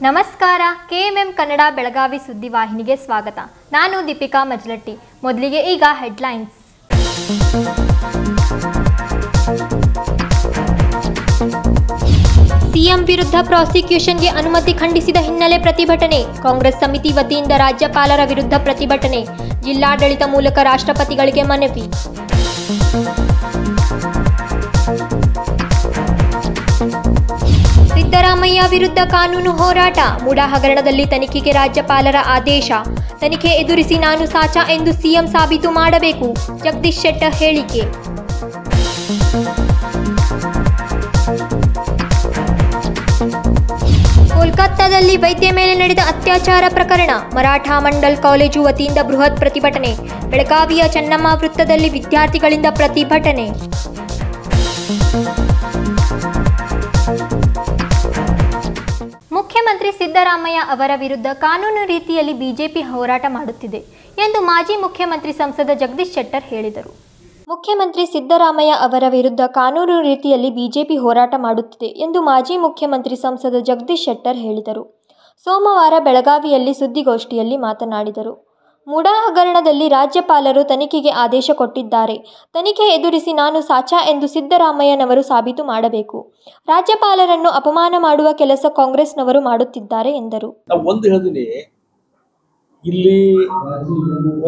ನಮಸ್ಕಾರ. KMM ಕನ್ನಡ ಬೆಳಗಾವಿ ಸುದ್ದಿವಾಹಿನಿಗೆ ಸ್ವಾಗತ. ನಾನು ದೀಪಿಕಾ ಮಜ್ಲಟ್ಟಿ. ಮೊದಲಿಗೆ ಈಗ ಹೆಡ್ಲೈನ್ಸ್. ಸಿಎಂ ವಿರುದ್ಧ ಪ್ರಾಸಿಕ್ಯೂಷನ್ಗೆ ಅನುಮತಿ ಖಂಡಿಸಿದ ಹಿನ್ನೆಲೆ ಪ್ರತಿಭಟನೆ. ಕಾಂಗ್ರೆಸ್ ಸಮಿತಿ ವತಿಯಿಂದ ರಾಜ್ಯಪಾಲರ ವಿರುದ್ಧ ಪ್ರತಿಭಟನೆ. ಜಿಲ್ಲಾಡಳಿತ ಮೂಲಕ ರಾಷ್ಟ್ರಪತಿಗಳಿಗೆ ಮನವಿ. ಸಿದ್ದರಾಮಯ್ಯ ವಿರುದ್ಧ ಕಾನೂನು ಹೋರಾಟ. ಮುಡಾ ಹಗರಣದಲ್ಲಿ ತನಿಖೆಗೆ ರಾಜ್ಯಪಾಲರ ಆದೇಶ. ತನಿಖೆ ಎದುರಿಸಿ ನಾನು ಸಾಚಾ ಎಂದು ಸಿಎಂ ಸಾಬೀತು ಮಾಡಬೇಕು. ಜಗದೀಶ್ ಶೆಟ್ಟರ್ ಹೇಳಿಕೆ. ಕೋಲ್ಕತ್ತಾದಲ್ಲಿ ವೈದ್ಯ ಮೇಲೆ ನಡೆದ ಅತ್ಯಾಚಾರ ಪ್ರಕರಣ. ಮರಾಠ ಮಂಡಲ್ ಕಾಲೇಜು ವತಿಯಿಂದ ಬೃಹತ್ ಪ್ರತಿಭಟನೆ. ಬೆಳಗಾವಿಯ ಚೆನ್ನಮ್ಮ ವೃತ್ತದಲ್ಲಿ ವಿದ್ಯಾರ್ಥಿಗಳಿಂದ ಪ್ರತಿಭಟನೆ. ಮುಖ್ಯಮಂತ್ರಿ ಸಿದ್ದರಾಮಯ್ಯ ಅವರ ವಿರುದ್ಧ ಕಾನೂನು ರೀತಿಯಲ್ಲಿ ಬಿಜೆಪಿ ಹೋರಾಟ ಮಾಡುತ್ತಿದೆ ಎಂದು ಮಾಜಿ ಮುಖ್ಯಮಂತ್ರಿ ಸಂಸದ ಜಗದೀಶ್ ಶೆಟ್ಟರ್ ಹೇಳಿದರು. ಮುಖ್ಯಮಂತ್ರಿ ಸಿದ್ದರಾಮಯ್ಯ ಅವರ ವಿರುದ್ಧ ಕಾನೂನು ರೀತಿಯಲ್ಲಿ ಬಿಜೆಪಿ ಹೋರಾಟ ಮಾಡುತ್ತಿದೆ ಎಂದು ಮಾಜಿ ಮುಖ್ಯಮಂತ್ರಿ ಸಂಸದ ಜಗದೀಶ್ ಶೆಟ್ಟರ್ ಹೇಳಿದರು. ಸೋಮವಾರ ಬೆಳಗಾವಿಯಲ್ಲಿ ಸುದ್ದಿಗೋಷ್ಠಿಯಲ್ಲಿ ಮಾತನಾಡಿದರು. ಮುಡಾ ಹಗರಣದಲ್ಲಿ ರಾಜ್ಯಪಾಲರು ತನಿಖೆಗೆ ಆದೇಶ ಕೊಟ್ಟಿದ್ದಾರೆ. ತನಿಖೆ ಎದುರಿಸಿ ನಾನು ಸಾಚಾ ಎಂದು ಸಿದ್ದರಾಮಯ್ಯನವರು ಸಾಬೀತು ಮಾಡಬೇಕು. ರಾಜ್ಯಪಾಲರನ್ನು ಅಪಮಾನ ಮಾಡುವ ಕೆಲಸ ಕಾಂಗ್ರೆಸ್ನವರು ಮಾಡುತ್ತಿದ್ದಾರೆ ಎಂದರು. ಒಂದು ಹೇಳಿದೀನಿ, ಇಲ್ಲಿ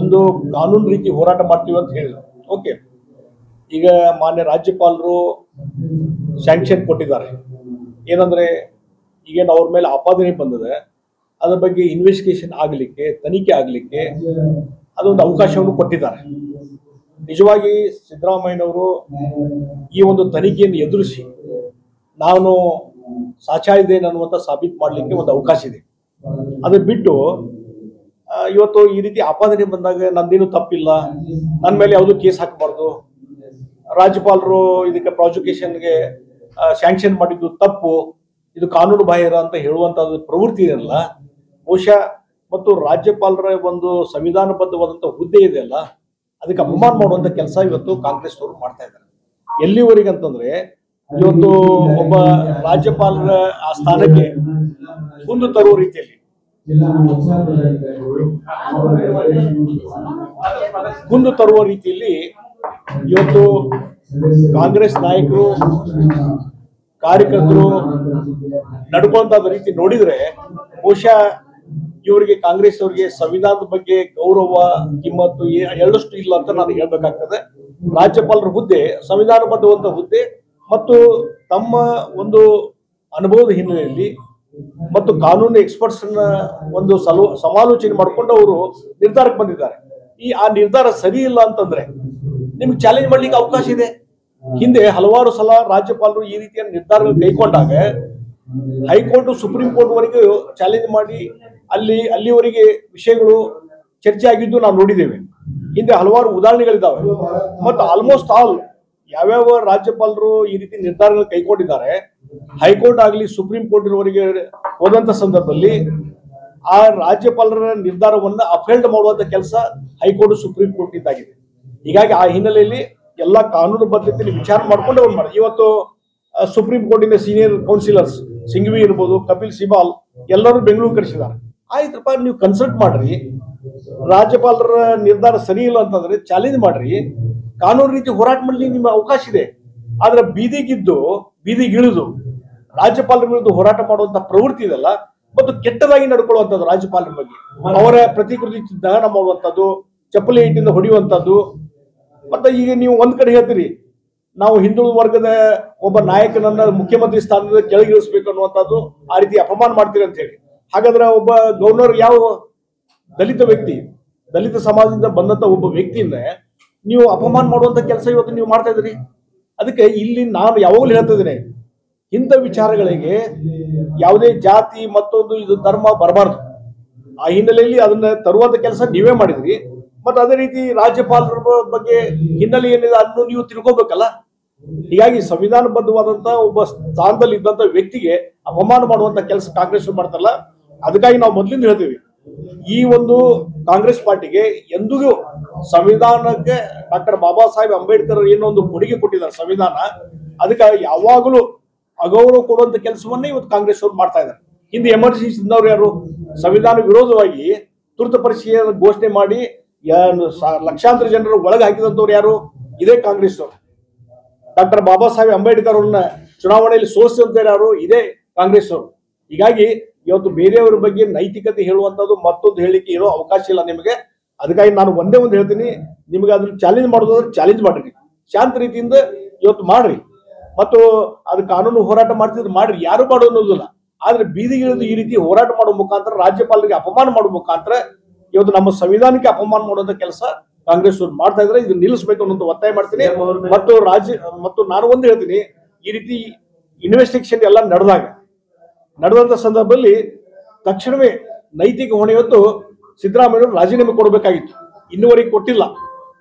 ಒಂದು ಕಾನೂನು ರೀತಿ ಹೋರಾಟ ಮಾಡ್ತೀವಿ ಅಂತ ಹೇಳಿದ್ರು. ಓಕೆ, ಈಗ ಮಾನ್ಯ ರಾಜ್ಯಪಾಲರು ಸ್ಯಾಂಕ್ಷನ್ ಕೊಟ್ಟಿದ್ದಾರೆ. ಏನಂದ್ರೆ ಈಗೇನು ಅವ್ರ ಮೇಲೆ ಆಪಾದನೆ ಬಂದಿದೆ, ಅದರ ಬಗ್ಗೆ ಇನ್ವೆಸ್ಟಿಗೇಷನ್ ಆಗಲಿಕ್ಕೆ, ತನಿಖೆ ಆಗಲಿಕ್ಕೆ ಅದೊಂದು ಅವಕಾಶವನ್ನು ಕೊಟ್ಟಿದ್ದಾರೆ. ನಿಜವಾಗಿ ಸಿದ್ದರಾಮಯ್ಯನವರು ಈ ಒಂದು ತನಿಖೆಯನ್ನು ಎದುರಿಸಿ ನಾನು ಸಾಚಾ ಇದ್ದೇನೆ ಅನ್ನುವಂಥ ಸಾಬೀತು ಮಾಡಲಿಕ್ಕೆ ಒಂದು ಅವಕಾಶ ಇದೆ. ಅದು ಬಿಟ್ಟು ಇವತ್ತು ಈ ರೀತಿ ಆಪಾದನೆ ಬಂದಾಗ ನಂದೇನು ತಪ್ಪಿಲ್ಲ, ನನ್ನ ಮೇಲೆ ಯಾವುದು ಕೇಸ್ ಹಾಕಬಾರ್ದು, ರಾಜ್ಯಪಾಲರು ಇದಕ್ಕೆ ಪ್ರಾಸಿಕ್ಯೂಷನ್ಗೆ ಸ್ಯಾಂಕ್ಷನ್ ಮಾಡಿದ್ದು ತಪ್ಪು, ಇದು ಕಾನೂನು ಬಾಹಿರ ಅಂತ ಹೇಳುವಂಥದ್ದು ಪ್ರವೃತ್ತಿ ಇದೆಯಲ್ಲ, ಬಹುಶಃ ಮತ್ತು ರಾಜ್ಯಪಾಲರ ಒಂದು ಸಂವಿಧಾನಬದ್ಧವಾದಂಥ ಹುದ್ದೆ ಇದೆಯಲ್ಲ, ಅದಕ್ಕೆ ಅಪಮಾನ ಮಾಡುವಂಥ ಕೆಲಸ ಇವತ್ತು ಕಾಂಗ್ರೆಸ್ನವರು ಮಾಡ್ತಾ ಇದ್ದಾರೆ. ಎಲ್ಲಿವರೆಗೆ ಅಂತಂದ್ರೆ ಇವತ್ತು ಒಬ್ಬ ರಾಜ್ಯಪಾಲರ ಆ ಸ್ಥಾನಕ್ಕೆ ಮುಂದೆ ತರುವ ರೀತಿಯಲ್ಲಿ ಇವತ್ತು ಕಾಂಗ್ರೆಸ್ ನಾಯಕರು ಕಾರ್ಯಕರ್ತರು ನಡ್ಕೊಂತ ರೀತಿ ನೋಡಿದ್ರೆ ಬಹುಶಃ ಇವರಿಗೆ ಕಾಂಗ್ರೆಸ್ ಅವರಿಗೆ ಸಂವಿಧಾನದ ಬಗ್ಗೆ ಗೌರವ ಕಿಮ್ಮತ್ತು ಎಳ್ಳಷ್ಟು ಇಲ್ಲ ಅಂತ ನಾನು ಹೇಳ್ಬೇಕಾಗ್ತದೆ. ರಾಜ್ಯಪಾಲರ ಹುದ್ದೆ ಸಂವಿಧಾನಬದ್ಧವಂತ ಹುದ್ದೆ ಮತ್ತು ತಮ್ಮ ಒಂದು ಅನುಭವದ ಹಿನ್ನೆಲೆಯಲ್ಲಿ ಮತ್ತು ಕಾನೂನು ಎಕ್ಸ್ಪರ್ಟ್ಸ್ ಒಂದು ಸಮಾಲೋಚನೆ ಮಾಡಿಕೊಂಡು ಅವರು ನಿರ್ಧಾರಕ್ಕೆ ಬಂದಿದ್ದಾರೆ. ಆ ನಿರ್ಧಾರ ಸರಿ ಇಲ್ಲ ಅಂತಂದ್ರೆ ನಿಮ್ಗೆ ಚಾಲೆಂಜ್ ಮಾಡ್ಲಿಕ್ಕೆ ಅವಕಾಶ ಇದೆ. ಹಿಂದೆ ಹಲವಾರು ಸಲ ರಾಜ್ಯಪಾಲರು ಈ ರೀತಿಯ ನಿರ್ಧಾರಗಳು ಕೈಗೊಂಡಾಗ ಹೈಕೋರ್ಟ್ ಸುಪ್ರೀಂ ಕೋರ್ಟ್ ವರೆಗೂ ಚಾಲೆಂಜ್ ಮಾಡಿ ಅಲ್ಲಿವರೆಗೆ ವಿಷಯಗಳು ಚರ್ಚೆ ಆಗಿದ್ದು ನಾವು ನೋಡಿದ್ದೇವೆ. ಹಿಂದೆ ಹಲವಾರು ಉದಾಹರಣೆಗಳಿದ್ದಾವೆ. ಮತ್ತು ಆಲ್ಮೋಸ್ಟ್ ಆಲ್ ಯಾವ್ಯಾವ ರಾಜ್ಯಪಾಲರು ಈ ರೀತಿ ನಿರ್ಧಾರಗಳು ಕೈಗೊಂಡಿದ್ದಾರೆ, ಹೈಕೋರ್ಟ್ ಆಗಲಿ ಸುಪ್ರೀಂ ಕೋರ್ಟ್ವರೆಗೆ ಹೋದಂತ ಸಂದರ್ಭದಲ್ಲಿ ಆ ರಾಜ್ಯಪಾಲರ ನಿರ್ಧಾರವನ್ನು ಅಫೆಲ್ಡ್ ಮಾಡುವಂತ ಕೆಲಸ ಹೈಕೋರ್ಟ್ ಸುಪ್ರೀಂ ಕೋರ್ಟ್ ಇದ್ದಾಗಿದೆ. ಹೀಗಾಗಿ ಆ ಹಿನ್ನೆಲೆಯಲ್ಲಿ ಎಲ್ಲ ಕಾನೂನು ಬದ್ಧತೆಯಲ್ಲಿ ವಿಚಾರ ಮಾಡ್ಕೊಂಡು ಅವ್ರು ಮಾಡಿ ಇವತ್ತು ಸುಪ್ರೀಂ ಕೋರ್ಟಿನ ಸೀನಿಯರ್ ಕೌನ್ಸಿಲರ್ಸ್ ಸಿಂಘವಿ ಇರ್ಬೋದು, ಕಪಿಲ್ ಸಿಬಾಲ್ ಎಲ್ಲರೂ ಬೆಂಗಳೂರು ಕರೆಸಿದ್ದಾರೆ. ಆಯ್ತಪ್ಪ, ನೀವು ಕನ್ಸಲ್ಟ್ ಮಾಡ್ರಿ, ರಾಜ್ಯಪಾಲರ ನಿರ್ಧಾರ ಸರಿ ಇಲ್ಲ ಅಂತಂದ್ರೆ ಚಾಲೆಂಜ್ ಮಾಡ್ರಿ, ಕಾನೂನು ರೀತಿ ಹೋರಾಟ ಮಾಡಲಿ ನಿಮ್ಮ ಅವಕಾಶ ಇದೆ. ಆದ್ರೆ ಬೀದಿಗಿಳಿದು ರಾಜ್ಯಪಾಲರ ವಿರುದ್ಧ ಹೋರಾಟ ಮಾಡುವಂತ ಪ್ರವೃತ್ತಿ ಇದೆಲ್ಲ ಮತ್ತು ಕೆಟ್ಟದಾಗಿ ನಡ್ಕೊಳ್ಳುವಂಥದ್ದು, ರಾಜ್ಯಪಾಲರ ಬಗ್ಗೆ ಅವರ ಪ್ರತಿಕೃತಿ ದಹನ ಮಾಡುವಂಥದ್ದು, ಚಪ್ಪಲಿ ಇಟ್ಟಿಂದ ಹೊಡೆಯುವಂಥದ್ದು. ಮತ್ತೆ ಈಗ ನೀವು ಒಂದ್ ಕಡೆ ಹೇಳ್ತೀರಿ ನಾವು ಹಿಂದುಳಿದ ವರ್ಗದ ಒಬ್ಬ ನಾಯಕನನ್ನ ಮುಖ್ಯಮಂತ್ರಿ ಸ್ಥಾನದಿಂದ ಕೆಳಗಿಳಿಸ್ಬೇಕು ಅನ್ನುವಂಥದ್ದು, ಆ ರೀತಿ ಅಪಮಾನ ಮಾಡ್ತೀರಿ ಅಂತ ಹೇಳಿ. ಹಾಗಾದ್ರೆ ಒಬ್ಬ ಗವರ್ನರ್ ಯಾವ ದಲಿತ ಸಮಾಜದಿಂದ ಬಂದಂತ ಒಬ್ಬ ವ್ಯಕ್ತಿಯಿಂದ ನೀವು ಅಪಮಾನ ಮಾಡುವಂತ ಕೆಲಸ ಇವತ್ತು ನೀವು ಮಾಡ್ತಾ ಇದ್ರಿ. ಅದಕ್ಕೆ ಇಲ್ಲಿ ನಾನು ಯಾವಾಗಲೂ ಹೇಳ್ತಾ ಇದ್ದೇನೆ, ಇಂಥ ವಿಚಾರಗಳಿಗೆ ಯಾವುದೇ ಜಾತಿ ಮತ್ತೊಂದು ಇದು ಧರ್ಮ ಬರಬಾರ್ದು. ಆ ಹಿನ್ನೆಲೆಯಲ್ಲಿ ಅದನ್ನ ತರುವಂತ ಕೆಲಸ ನೀವೇ ಮಾಡಿದ್ರಿ. ಮತ್ತೆ ಅದೇ ರೀತಿ ರಾಜ್ಯಪಾಲರ ಬಗ್ಗೆ ಹಿನ್ನೆಲೆ ಏನಿದೆ ಅದನ್ನು ನೀವು ತಿಳ್ಕೊಬೇಕಲ್ಲ. ಹೀಗಾಗಿ ಸಂವಿಧಾನಬದ್ಧವಾದಂತ ಒಬ್ಬ ಸ್ಥಾನದಲ್ಲಿ ಇದ್ದಂತ ವ್ಯಕ್ತಿಗೆ ಅಪಮಾನ ಮಾಡುವಂತ ಕೆಲಸ ಕಾಂಗ್ರೆಸ್ ಮಾಡ್ತಾರಲ್ಲ, ಅದಕ್ಕಾಗಿ ನಾವು ಮೊದಲಿಂದ ಹೇಳ್ತೀವಿ, ಈ ಒಂದು ಕಾಂಗ್ರೆಸ್ ಪಾರ್ಟಿಗೆ ಎಂದಿಗೂ ಸಂವಿಧಾನಕ್ಕೆ ಡಾಕ್ಟರ್ ಬಾಬಾ ಸಾಹೇಬ್ ಅಂಬೇಡ್ಕರ್ ಏನೊಂದು ಕೊಡುಗೆ ಕೊಟ್ಟಿದ್ದಾರೆ ಸಂವಿಧಾನ, ಅದಕ್ಕೆ ಯಾವಾಗಲೂ ಅಗೌರವ ಕೊಡುವಂತ ಕೆಲಸವನ್ನೇ ಇವತ್ತು ಕಾಂಗ್ರೆಸ್ ಅವರು ಮಾಡ್ತಾ ಇದ್ದಾರೆ. ಹಿಂದೆ ಎಮರ್ಜೆನ್ಸಿ ಇದ್ದವ್ರು ಯಾರು? ಸಂವಿಧಾನ ವಿರೋಧವಾಗಿ ತುರ್ತು ಪರಿಸ್ಥಿತಿಯನ್ನು ಘೋಷಣೆ ಮಾಡಿ ಲಕ್ಷಾಂತರ ಜನರು ಒಳಗೆ ಹಾಕಿದಂಥವ್ರು ಯಾರು? ಇದೇ ಕಾಂಗ್ರೆಸ್ ಅವರು. ಡಾಕ್ಟರ್ ಬಾಬಾ ಸಾಹೇಬ್ ಅಂಬೇಡ್ಕರ್ ಅವ್ರನ್ನ ಚುನಾವಣೆಯಲ್ಲಿ ಸೋಲಿಸಿದಂತ ಯಾರು? ಇದೇ ಕಾಂಗ್ರೆಸ್ ಅವರು. ಹೀಗಾಗಿ ಇವತ್ತು ಬೇರೆಯವರ ಬಗ್ಗೆ ನೈತಿಕತೆ ಹೇಳುವಂತದ್ದು ಮತ್ತೊಂದು ಹೇಳಿಕೆ ಇರೋ ಅವಕಾಶ ಇಲ್ಲ ನಿಮಗೆ. ಅದಕ್ಕಾಗಿ ನಾನು ಒಂದೇ ಒಂದು ಹೇಳ್ತೀನಿ, ನಿಮಗೆ ಅದನ್ನ ಚಾಲೆಂಜ್ ಮಾಡೋದಾದ್ರೆ ಚಾಲೆಂಜ್ ಮಾಡ್ರಿ, ಶಾಂತ ರೀತಿಯಿಂದ ಇವತ್ತು ಮಾಡ್ರಿ. ಮತ್ತು ಅದು ಕಾನೂನು ಹೋರಾಟ ಮಾಡ್ತಿದ್ರೆ ಮಾಡ್ರಿ, ಯಾರು ಮಾಡೋ ಅನ್ನೋದಿಲ್ಲ. ಆದ್ರೆ ಬೀದಿಗಿಳಿದು ಈ ರೀತಿ ಹೋರಾಟ ಮಾಡುವ ಮುಖಾಂತರ, ರಾಜ್ಯಪಾಲರಿಗೆ ಅಪಮಾನ ಮಾಡುವ ಮುಖಾಂತರ ಇವತ್ತು ನಮ್ಮ ಸಂವಿಧಾನಕ್ಕೆ ಅಪಮಾನ ಮಾಡುವಂತ ಕೆಲಸ ಕಾಂಗ್ರೆಸ್ ಅವರು ಮಾಡ್ತಾ ಇದ್ರೆ ಇದು ನಿಲ್ಲಿಸಬೇಕು ಅನ್ನೋದು ಒತ್ತಾಯ ಮಾಡ್ತೀನಿ. ಮತ್ತು ನಾನು ಒಂದು ಹೇಳ್ತೀನಿ, ಈ ರೀತಿ ಇನ್ವೆಸ್ಟಿಗೇಷನ್ ಎಲ್ಲ ನಡೆದಂತ ಸಂದರ್ಭದಲ್ಲಿ ತಕ್ಷಣವೇ ನೈತಿಕ ಹೊಣೆ ಹೊತ್ತು ಸಿದ್ದರಾಮಯ್ಯ ರಾಜೀನಾಮೆ ಕೊಡಬೇಕಾಗಿತ್ತು. ಇನ್ನುವರೆಗೆ ಕೊಟ್ಟಿಲ್ಲ.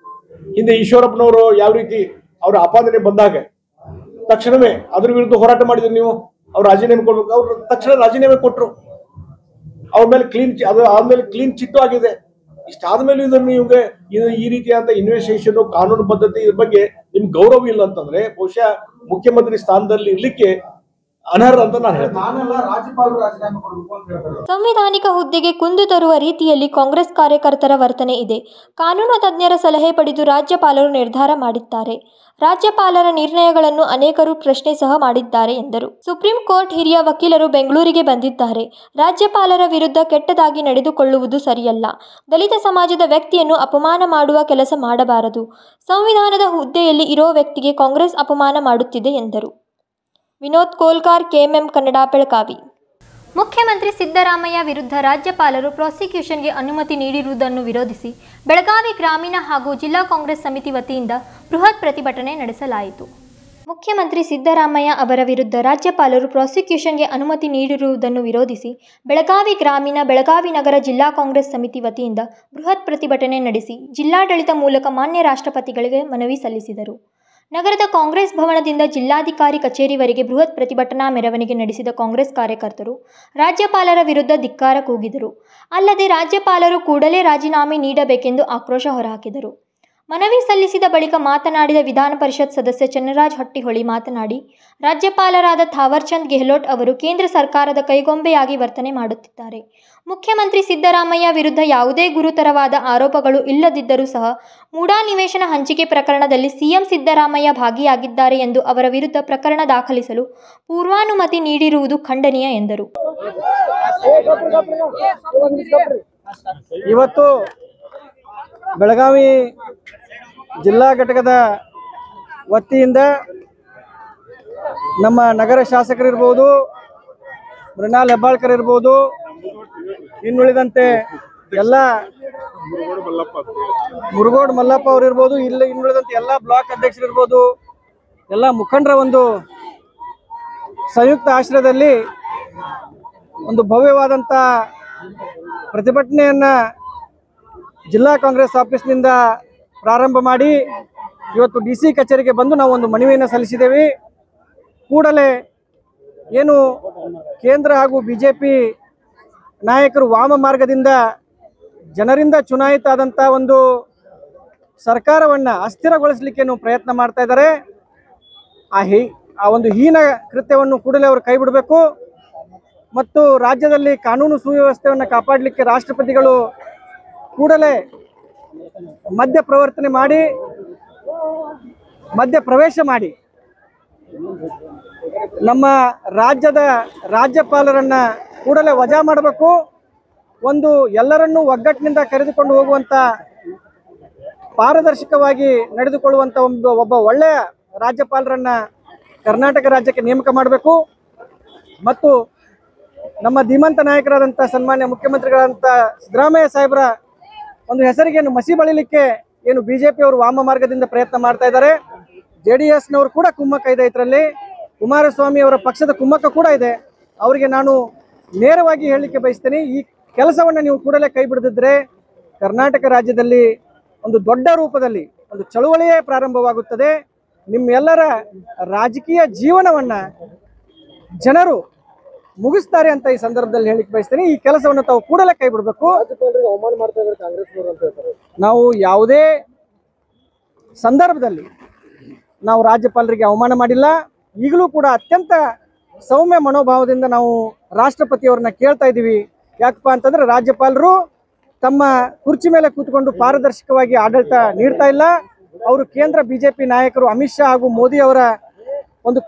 ಹಿಂದೆ ಈಶ್ವರಪ್ಪನವರು ಯಾವ ರೀತಿ ಅವರ ಆಪಾದನೆ ಬಂದಾಗ ತಕ್ಷಣವೇ ಅದ್ರ ವಿರುದ್ಧ ಹೋರಾಟ ಮಾಡಿದ್ರು ನೀವು, ಅವ್ರು ರಾಜೀನಾಮೆ ಕೊಡ್ಬೇಕು, ಅವ್ರು ತಕ್ಷಣ ರಾಜೀನಾಮೆ ಕೊಟ್ಟರು. ಅವ್ರ ಮೇಲೆ ಆದ್ಮೇಲೆ ಕ್ಲೀನ್ ಚಿಟ್ಟು ಆಗಿದೆ. ಇಷ್ಟಾದ್ಮೇಲೆ ಇದನ್ನು ನಿಮ್ಗೆ ಈ ರೀತಿಯಾದ ಇನ್ವೆಸ್ಟಿಗೇಷನ್, ಕಾನೂನು ಬದ್ಧತೆ ಇದ್ರ ಬಗ್ಗೆ ನಿಮ್ಗೆ ಗೌರವ ಇಲ್ಲ ಅಂತಂದ್ರೆ ಬಹುಶಃ ಮುಖ್ಯಮಂತ್ರಿ ಸ್ಥಾನದಲ್ಲಿ ಇರ್ಲಿಕ್ಕೆ ಅನರ್ಹ ಅಂತ ನಾನು ಹೇಳ್ತೀನಿ. ಸಂವಿಧಾನಿಕ ಹುದ್ದೆಗೆ ಕುಂದು ತರುವ ರೀತಿಯಲ್ಲಿ ಕಾಂಗ್ರೆಸ್ ಕಾರ್ಯಕರ್ತರ ವರ್ತನೆ ಇದೆ. ಕಾನೂನು ತಜ್ಞರ ಸಲಹೆ ಪಡೆದು ರಾಜ್ಯಪಾಲರು ನಿರ್ಧಾರ ಮಾಡಿದ್ದಾರೆ. ರಾಜ್ಯಪಾಲರ ನಿರ್ಣಯಗಳನ್ನು ಅನೇಕರು ಪ್ರಶ್ನೆ ಸಹ ಮಾಡಿದ್ದಾರೆ ಎಂದರು. ಸುಪ್ರೀಂ ಕೋರ್ಟ್ ಹಿರಿಯ ವಕೀಲರು ಬೆಂಗಳೂರಿಗೆ ಬಂದಿದ್ದಾರೆ. ರಾಜ್ಯಪಾಲರ ವಿರುದ್ಧ ಕೆಟ್ಟದಾಗಿ ನಡೆದುಕೊಳ್ಳುವುದು ಸರಿಯಲ್ಲ. ದಲಿತ ಸಮಾಜದ ವ್ಯಕ್ತಿಯನ್ನು ಅಪಮಾನ ಮಾಡುವ ಕೆಲಸ ಮಾಡಬಾರದು. ಸಂವಿಧಾನದ ಹುದ್ದೆಯಲ್ಲಿ ಇರೋ ವ್ಯಕ್ತಿಗೆ ಕಾಂಗ್ರೆಸ್ ಅಪಮಾನ ಮಾಡುತ್ತಿದೆ ಎಂದರು. ವಿನೋದ್ ಕೋಲ್ಕಾರ್, ಕೆಎಂಎಂ ಕನ್ನಡ, ಬೆಳಗಾವಿ. ಮುಖ್ಯಮಂತ್ರಿ ಸಿದ್ದರಾಮಯ್ಯ ವಿರುದ್ಧ ರಾಜ್ಯಪಾಲರು ಪ್ರಾಸಿಕ್ಯೂಷನ್ಗೆ ಅನುಮತಿ ನೀಡಿರುವುದನ್ನು ವಿರೋಧಿಸಿ ಬೆಳಗಾವಿ ಗ್ರಾಮೀಣ ಹಾಗೂ ಜಿಲ್ಲಾ ಕಾಂಗ್ರೆಸ್ ಸಮಿತಿ ವತಿಯಿಂದ ಬೃಹತ್ ಪ್ರತಿಭಟನೆ ನಡೆಸಲಾಯಿತು. ಮುಖ್ಯಮಂತ್ರಿ ಸಿದ್ದರಾಮಯ್ಯ ಅವರ ವಿರುದ್ಧ ರಾಜ್ಯಪಾಲರು ಪ್ರಾಸಿಕ್ಯೂಷನ್ಗೆ ಅನುಮತಿ ನೀಡಿರುವುದನ್ನು ವಿರೋಧಿಸಿ ಬೆಳಗಾವಿ ಗ್ರಾಮೀಣ, ಬೆಳಗಾವಿ ನಗರ ಜಿಲ್ಲಾ ಕಾಂಗ್ರೆಸ್ ಸಮಿತಿ ವತಿಯಿಂದ ಬೃಹತ್ ಪ್ರತಿಭಟನೆ ನಡೆಸಿ ಜಿಲ್ಲಾಡಳಿತ ಮೂಲಕ ಮಾನ್ಯ ರಾಷ್ಟ್ರಪತಿಗಳಿಗೆ ಮನವಿ ಸಲ್ಲಿಸಿದರು. ನಗರದ ಕಾಂಗ್ರೆಸ್ ಭವನದಿಂದ ಜಿಲ್ಲಾಧಿಕಾರಿ ಕಚೇರಿವರೆಗೆ ಬೃಹತ್ ಪ್ರತಿಭಟನಾ ಮೆರವಣಿಗೆ ನಡೆಸಿದ ಕಾಂಗ್ರೆಸ್ ಕಾರ್ಯಕರ್ತರು ರಾಜ್ಯಪಾಲರ ವಿರುದ್ಧ ಧಿಕ್ಕಾರ ಕೂಗಿದರು. ಅಲ್ಲದೆ ರಾಜ್ಯಪಾಲರು ಕೂಡಲೇ ರಾಜೀನಾಮೆ ನೀಡಬೇಕೆಂದು ಆಕ್ರೋಶ ಹೊರಹಾಕಿದರು. ಮನವಿ ಸಲ್ಲಿಸಿದ ಬಳಿಕ ಮಾತನಾಡಿದ ವಿಧಾನ ಪರಿಷತ್ ಸದಸ್ಯ ಚನ್ನರಾಜ್ ಹಟ್ಟಿಹೊಳಿ ಮಾತನಾಡಿ, ರಾಜ್ಯಪಾಲರಾದ ಥಾವರ್ಚಂದ್ ಗೆಹ್ಲೋಟ್ ಅವರು ಕೇಂದ್ರ ಸರ್ಕಾರದ ಕೈಗೊಂಬೆಯಾಗಿ ವರ್ತನೆ ಮಾಡುತ್ತಿದ್ದಾರೆ. ಮುಖ್ಯಮಂತ್ರಿ ಸಿದ್ದರಾಮಯ್ಯ ವಿರುದ್ಧ ಯಾವುದೇ ಗುರುತರವಾದ ಆರೋಪಗಳು ಇಲ್ಲದಿದ್ದರೂ ಸಹ ಮೂಡಾ ನಿವೇಶನ ಹಂಚಿಕೆ ಪ್ರಕರಣದಲ್ಲಿ ಸಿಎಂ ಸಿದ್ದರಾಮಯ್ಯ ಭಾಗಿಯಾಗಿದ್ದಾರೆ ಎಂದು ಅವರ ವಿರುದ್ಧ ಪ್ರಕರಣ ದಾಖಲಿಸಲು ಪೂರ್ವಾನುಮತಿ ನೀಡಿರುವುದು ಖಂಡನೀಯ ಎಂದರು. ಇವತ್ತು ಬೆಳಗಾವಿ ಜಿಲ್ಲಾ ಘಟಕದ ವತಿಯಿಂದ ನಮ್ಮ ನಗರ ಶಾಸಕರಿರ್ಬೋದು, ಮೃಣಾಲ್ ಹೆಬ್ಬಾಳ್ಕರ್ ಇರ್ಬೋದು, ಇನ್ನುಳಿದಂತೆ ಎಲ್ಲ ಮುರುಗೋಡ್ ಮಲ್ಲಪ್ಪ ಅವರು ಇರ್ಬೋದು, ಇನ್ನುಳಿದಂತೆ ಎಲ್ಲ ಬ್ಲಾಕ್ ಅಧ್ಯಕ್ಷರಿರ್ಬೋದು, ಎಲ್ಲ ಮುಖಂಡರ ಒಂದು ಸಂಯುಕ್ತ ಆಶ್ರಯದಲ್ಲಿ ಒಂದು ಭವ್ಯವಾದಂಥ ಪ್ರತಿಭಟನೆಯನ್ನು ಜಿಲ್ಲಾ ಕಾಂಗ್ರೆಸ್ ಆಫೀಸ್ನಿಂದ ಪ್ರಾರಂಭ ಮಾಡಿ ಇವತ್ತು DC ಕಚೇರಿಗೆ ಬಂದು ನಾವು ಒಂದು ಮನವಿಯನ್ನು ಸಲ್ಲಿಸಿದ್ದೇವೆ. ಕೂಡಲೇ ಏನು ಕೇಂದ್ರ ಹಾಗೂ BJP ನಾಯಕರು ವಾಮ ಮಾರ್ಗದಿಂದ ಜನರಿಂದ ಚುನಾಯಿತ ಆದಂಥ ಒಂದು ಸರ್ಕಾರವನ್ನು ಅಸ್ಥಿರಗೊಳಿಸಲಿಕ್ಕೆ ಪ್ರಯತ್ನ ಮಾಡ್ತಾ ಇದ್ದಾರೆ. ಆ ಒಂದು ಹೀನ ಕೃತ್ಯವನ್ನು ಕೂಡಲೇ ಅವರು ಕೈ ಬಿಡಬೇಕು ಮತ್ತು ರಾಜ್ಯದಲ್ಲಿ ಕಾನೂನು ಸುವ್ಯವಸ್ಥೆಯನ್ನು ಕಾಪಾಡಲಿಕ್ಕೆ ರಾಷ್ಟ್ರಪತಿಗಳು ಕೂಡಲೇ ಮಧ್ಯಪ್ರವೇಶ ಮಾಡಿ ನಮ್ಮ ರಾಜ್ಯದ ರಾಜ್ಯಪಾಲರನ್ನ ಕೂಡಲೇ ವಜಾ ಮಾಡಬೇಕು. ಒಂದು ಎಲ್ಲರನ್ನೂ ಒಗ್ಗಟ್ಟಿನಿಂದ ಕರೆದುಕೊಂಡು ಹೋಗುವಂಥ ಪಾರದರ್ಶಕವಾಗಿ ನಡೆದುಕೊಳ್ಳುವಂಥ ಒಬ್ಬ ಒಳ್ಳೆಯ ರಾಜ್ಯಪಾಲರನ್ನ ಕರ್ನಾಟಕ ರಾಜ್ಯಕ್ಕೆ ನೇಮಕ ಮಾಡಬೇಕು ಮತ್ತು ನಮ್ಮ ಧೀಮಂತ ನಾಯಕರಾದಂಥ ಸನ್ಮಾನ್ಯ ಮುಖ್ಯಮಂತ್ರಿಗಳಾದಂಥ ಸಿದ್ದರಾಮಯ್ಯ ಸಾಹೇಬರ ಒಂದು ಹೆಸರಿಗೆ ಮಸಿ ಬಳಿಲಿಕ್ಕೆ ಏನು BJP ಅವರು ವಾಮ ಮಾರ್ಗದಿಂದ ಪ್ರಯತ್ನ ಮಾಡ್ತಾ ಇದ್ದಾರೆ. JDSನವರು ಕೂಡ ಕುಮ್ಮಕ್ಕ ಇದೆ, ಇದರಲ್ಲಿ ಕುಮಾರಸ್ವಾಮಿ ಅವರ ಪಕ್ಷದ ಕುಮ್ಮಕ್ಕ ಕೂಡ ಇದೆ. ಅವರಿಗೆ ನಾನು ನೇರವಾಗಿ ಹೇಳಲಿಕ್ಕೆ ಬಯಸ್ತೇನೆ, ಈ ಕೆಲಸವನ್ನು ನೀವು ಕೂಡಲೇ ಕೈ ಬಿಡದಿದ್ದರೆ ಕರ್ನಾಟಕ ರಾಜ್ಯದಲ್ಲಿ ಒಂದು ದೊಡ್ಡ ರೂಪದಲ್ಲಿ ಒಂದು ಚಳುವಳಿಯೇ ಪ್ರಾರಂಭವಾಗುತ್ತದೆ. ನಿಮ್ಮೆಲ್ಲರ ರಾಜಕೀಯ ಜೀವನವನ್ನು ಜನರು ಮುಗಿಸ್ತಾರೆ ಅಂತ ಈ ಸಂದರ್ಭದಲ್ಲಿ ಹೇಳಿಕ್ಕೆ ಬಯಸ್ತೇನೆ. ಈ ಕೆಲಸವನ್ನು ತಾವು ಕೂಡಲೇ ಕೈ ಬಿಡಬೇಕು. ಅವಮಾನ ಮಾಡ್ತಾ ಇದ್ದಾರೆ ಕಾಂಗ್ರೆಸ್ನವರು ಅಂತ ಹೇಳ್ತಾರೆ. ನಾವು ಯಾವುದೇ ಸಂದರ್ಭದಲ್ಲಿ ನಾವು ರಾಜ್ಯಪಾಲರಿಗೆ ಅವಮಾನ ಮಾಡಿಲ್ಲ. ಈಗಲೂ ಕೂಡ ಅತ್ಯಂತ ಸೌಮ್ಯ ಮನೋಭಾವದಿಂದ ನಾವು ರಾಷ್ಟ್ರಪತಿಯವ್ರನ್ನ ಕೇಳ್ತಾ ಇದ್ದೀವಿ. ಯಾಕಪ್ಪ ಅಂತಂದ್ರೆ ರಾಜ್ಯಪಾಲರು ತಮ್ಮ ಕುರ್ಚಿ ಮೇಲೆ ಕೂತ್ಕೊಂಡು ಪಾರದರ್ಶಕವಾಗಿ ಆಡಳಿತ ನೀಡ್ತಾ ಇಲ್ಲ. ಅವರು ಕೇಂದ್ರ ಬಿಜೆಪಿ ನಾಯಕರು ಅಮಿತ್ ಶಾ ಹಾಗೂ ಮೋದಿ ಅವರ ಒಂದು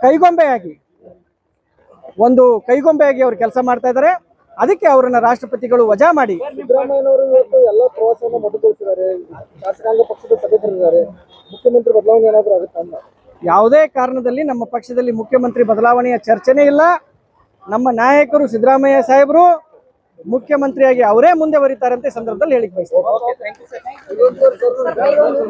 ಕೈಗೊಂಬೆಯಾಗಿ ಅವರು ಕೆಲಸ ಮಾಡ್ತಾ ಇದ್ದಾರೆ. ಅದಕ್ಕೆ ಅವರನ್ನ ರಾಷ್ಟ್ರಪತಿಗಳು ವಜಾ ಮಾಡಿ ಸಿದ್ದರಾಮಯ್ಯನವರು ಇವತ್ತು ಎಲ್ಲ ಪ್ರವಾಸವನ್ನು ಮೊಟಕುಗೊಳಿಸಿದ್ದಾರೆ. ಶಾಸಕಾಂಗ ಪಕ್ಷದ ಸಭೆ ಕರೆದಿದ್ದಾರೆ. ಮುಖ್ಯಮಂತ್ರಿ ಬದಲಾವಣೆ ಏನಾದರೂ ಆಗುತ್ತಾ ಅಂತ? ಯಾವುದೇ ಕಾರಣದಲ್ಲಿ ನಮ್ಮ ಪಕ್ಷದಲ್ಲಿ ಮುಖ್ಯಮಂತ್ರಿ ಬದಲಾವಣೆಯ ಚರ್ಚೆನೇ ಇಲ್ಲ. ನಮ್ಮ ನಾಯಕರು ಸಿದ್ದರಾಮಯ್ಯ ಸಾಹೇಬರು ಮುಖ್ಯಮಂತ್ರಿಯಾಗಿ ಅವರೇ ಮುಂದೆ ಬರೀತಾರಂತೆ ಸಂದರ್ಭದಲ್ಲಿ ಹೇಳಿಕೆ ಬಯಸ್ತಾರೆ.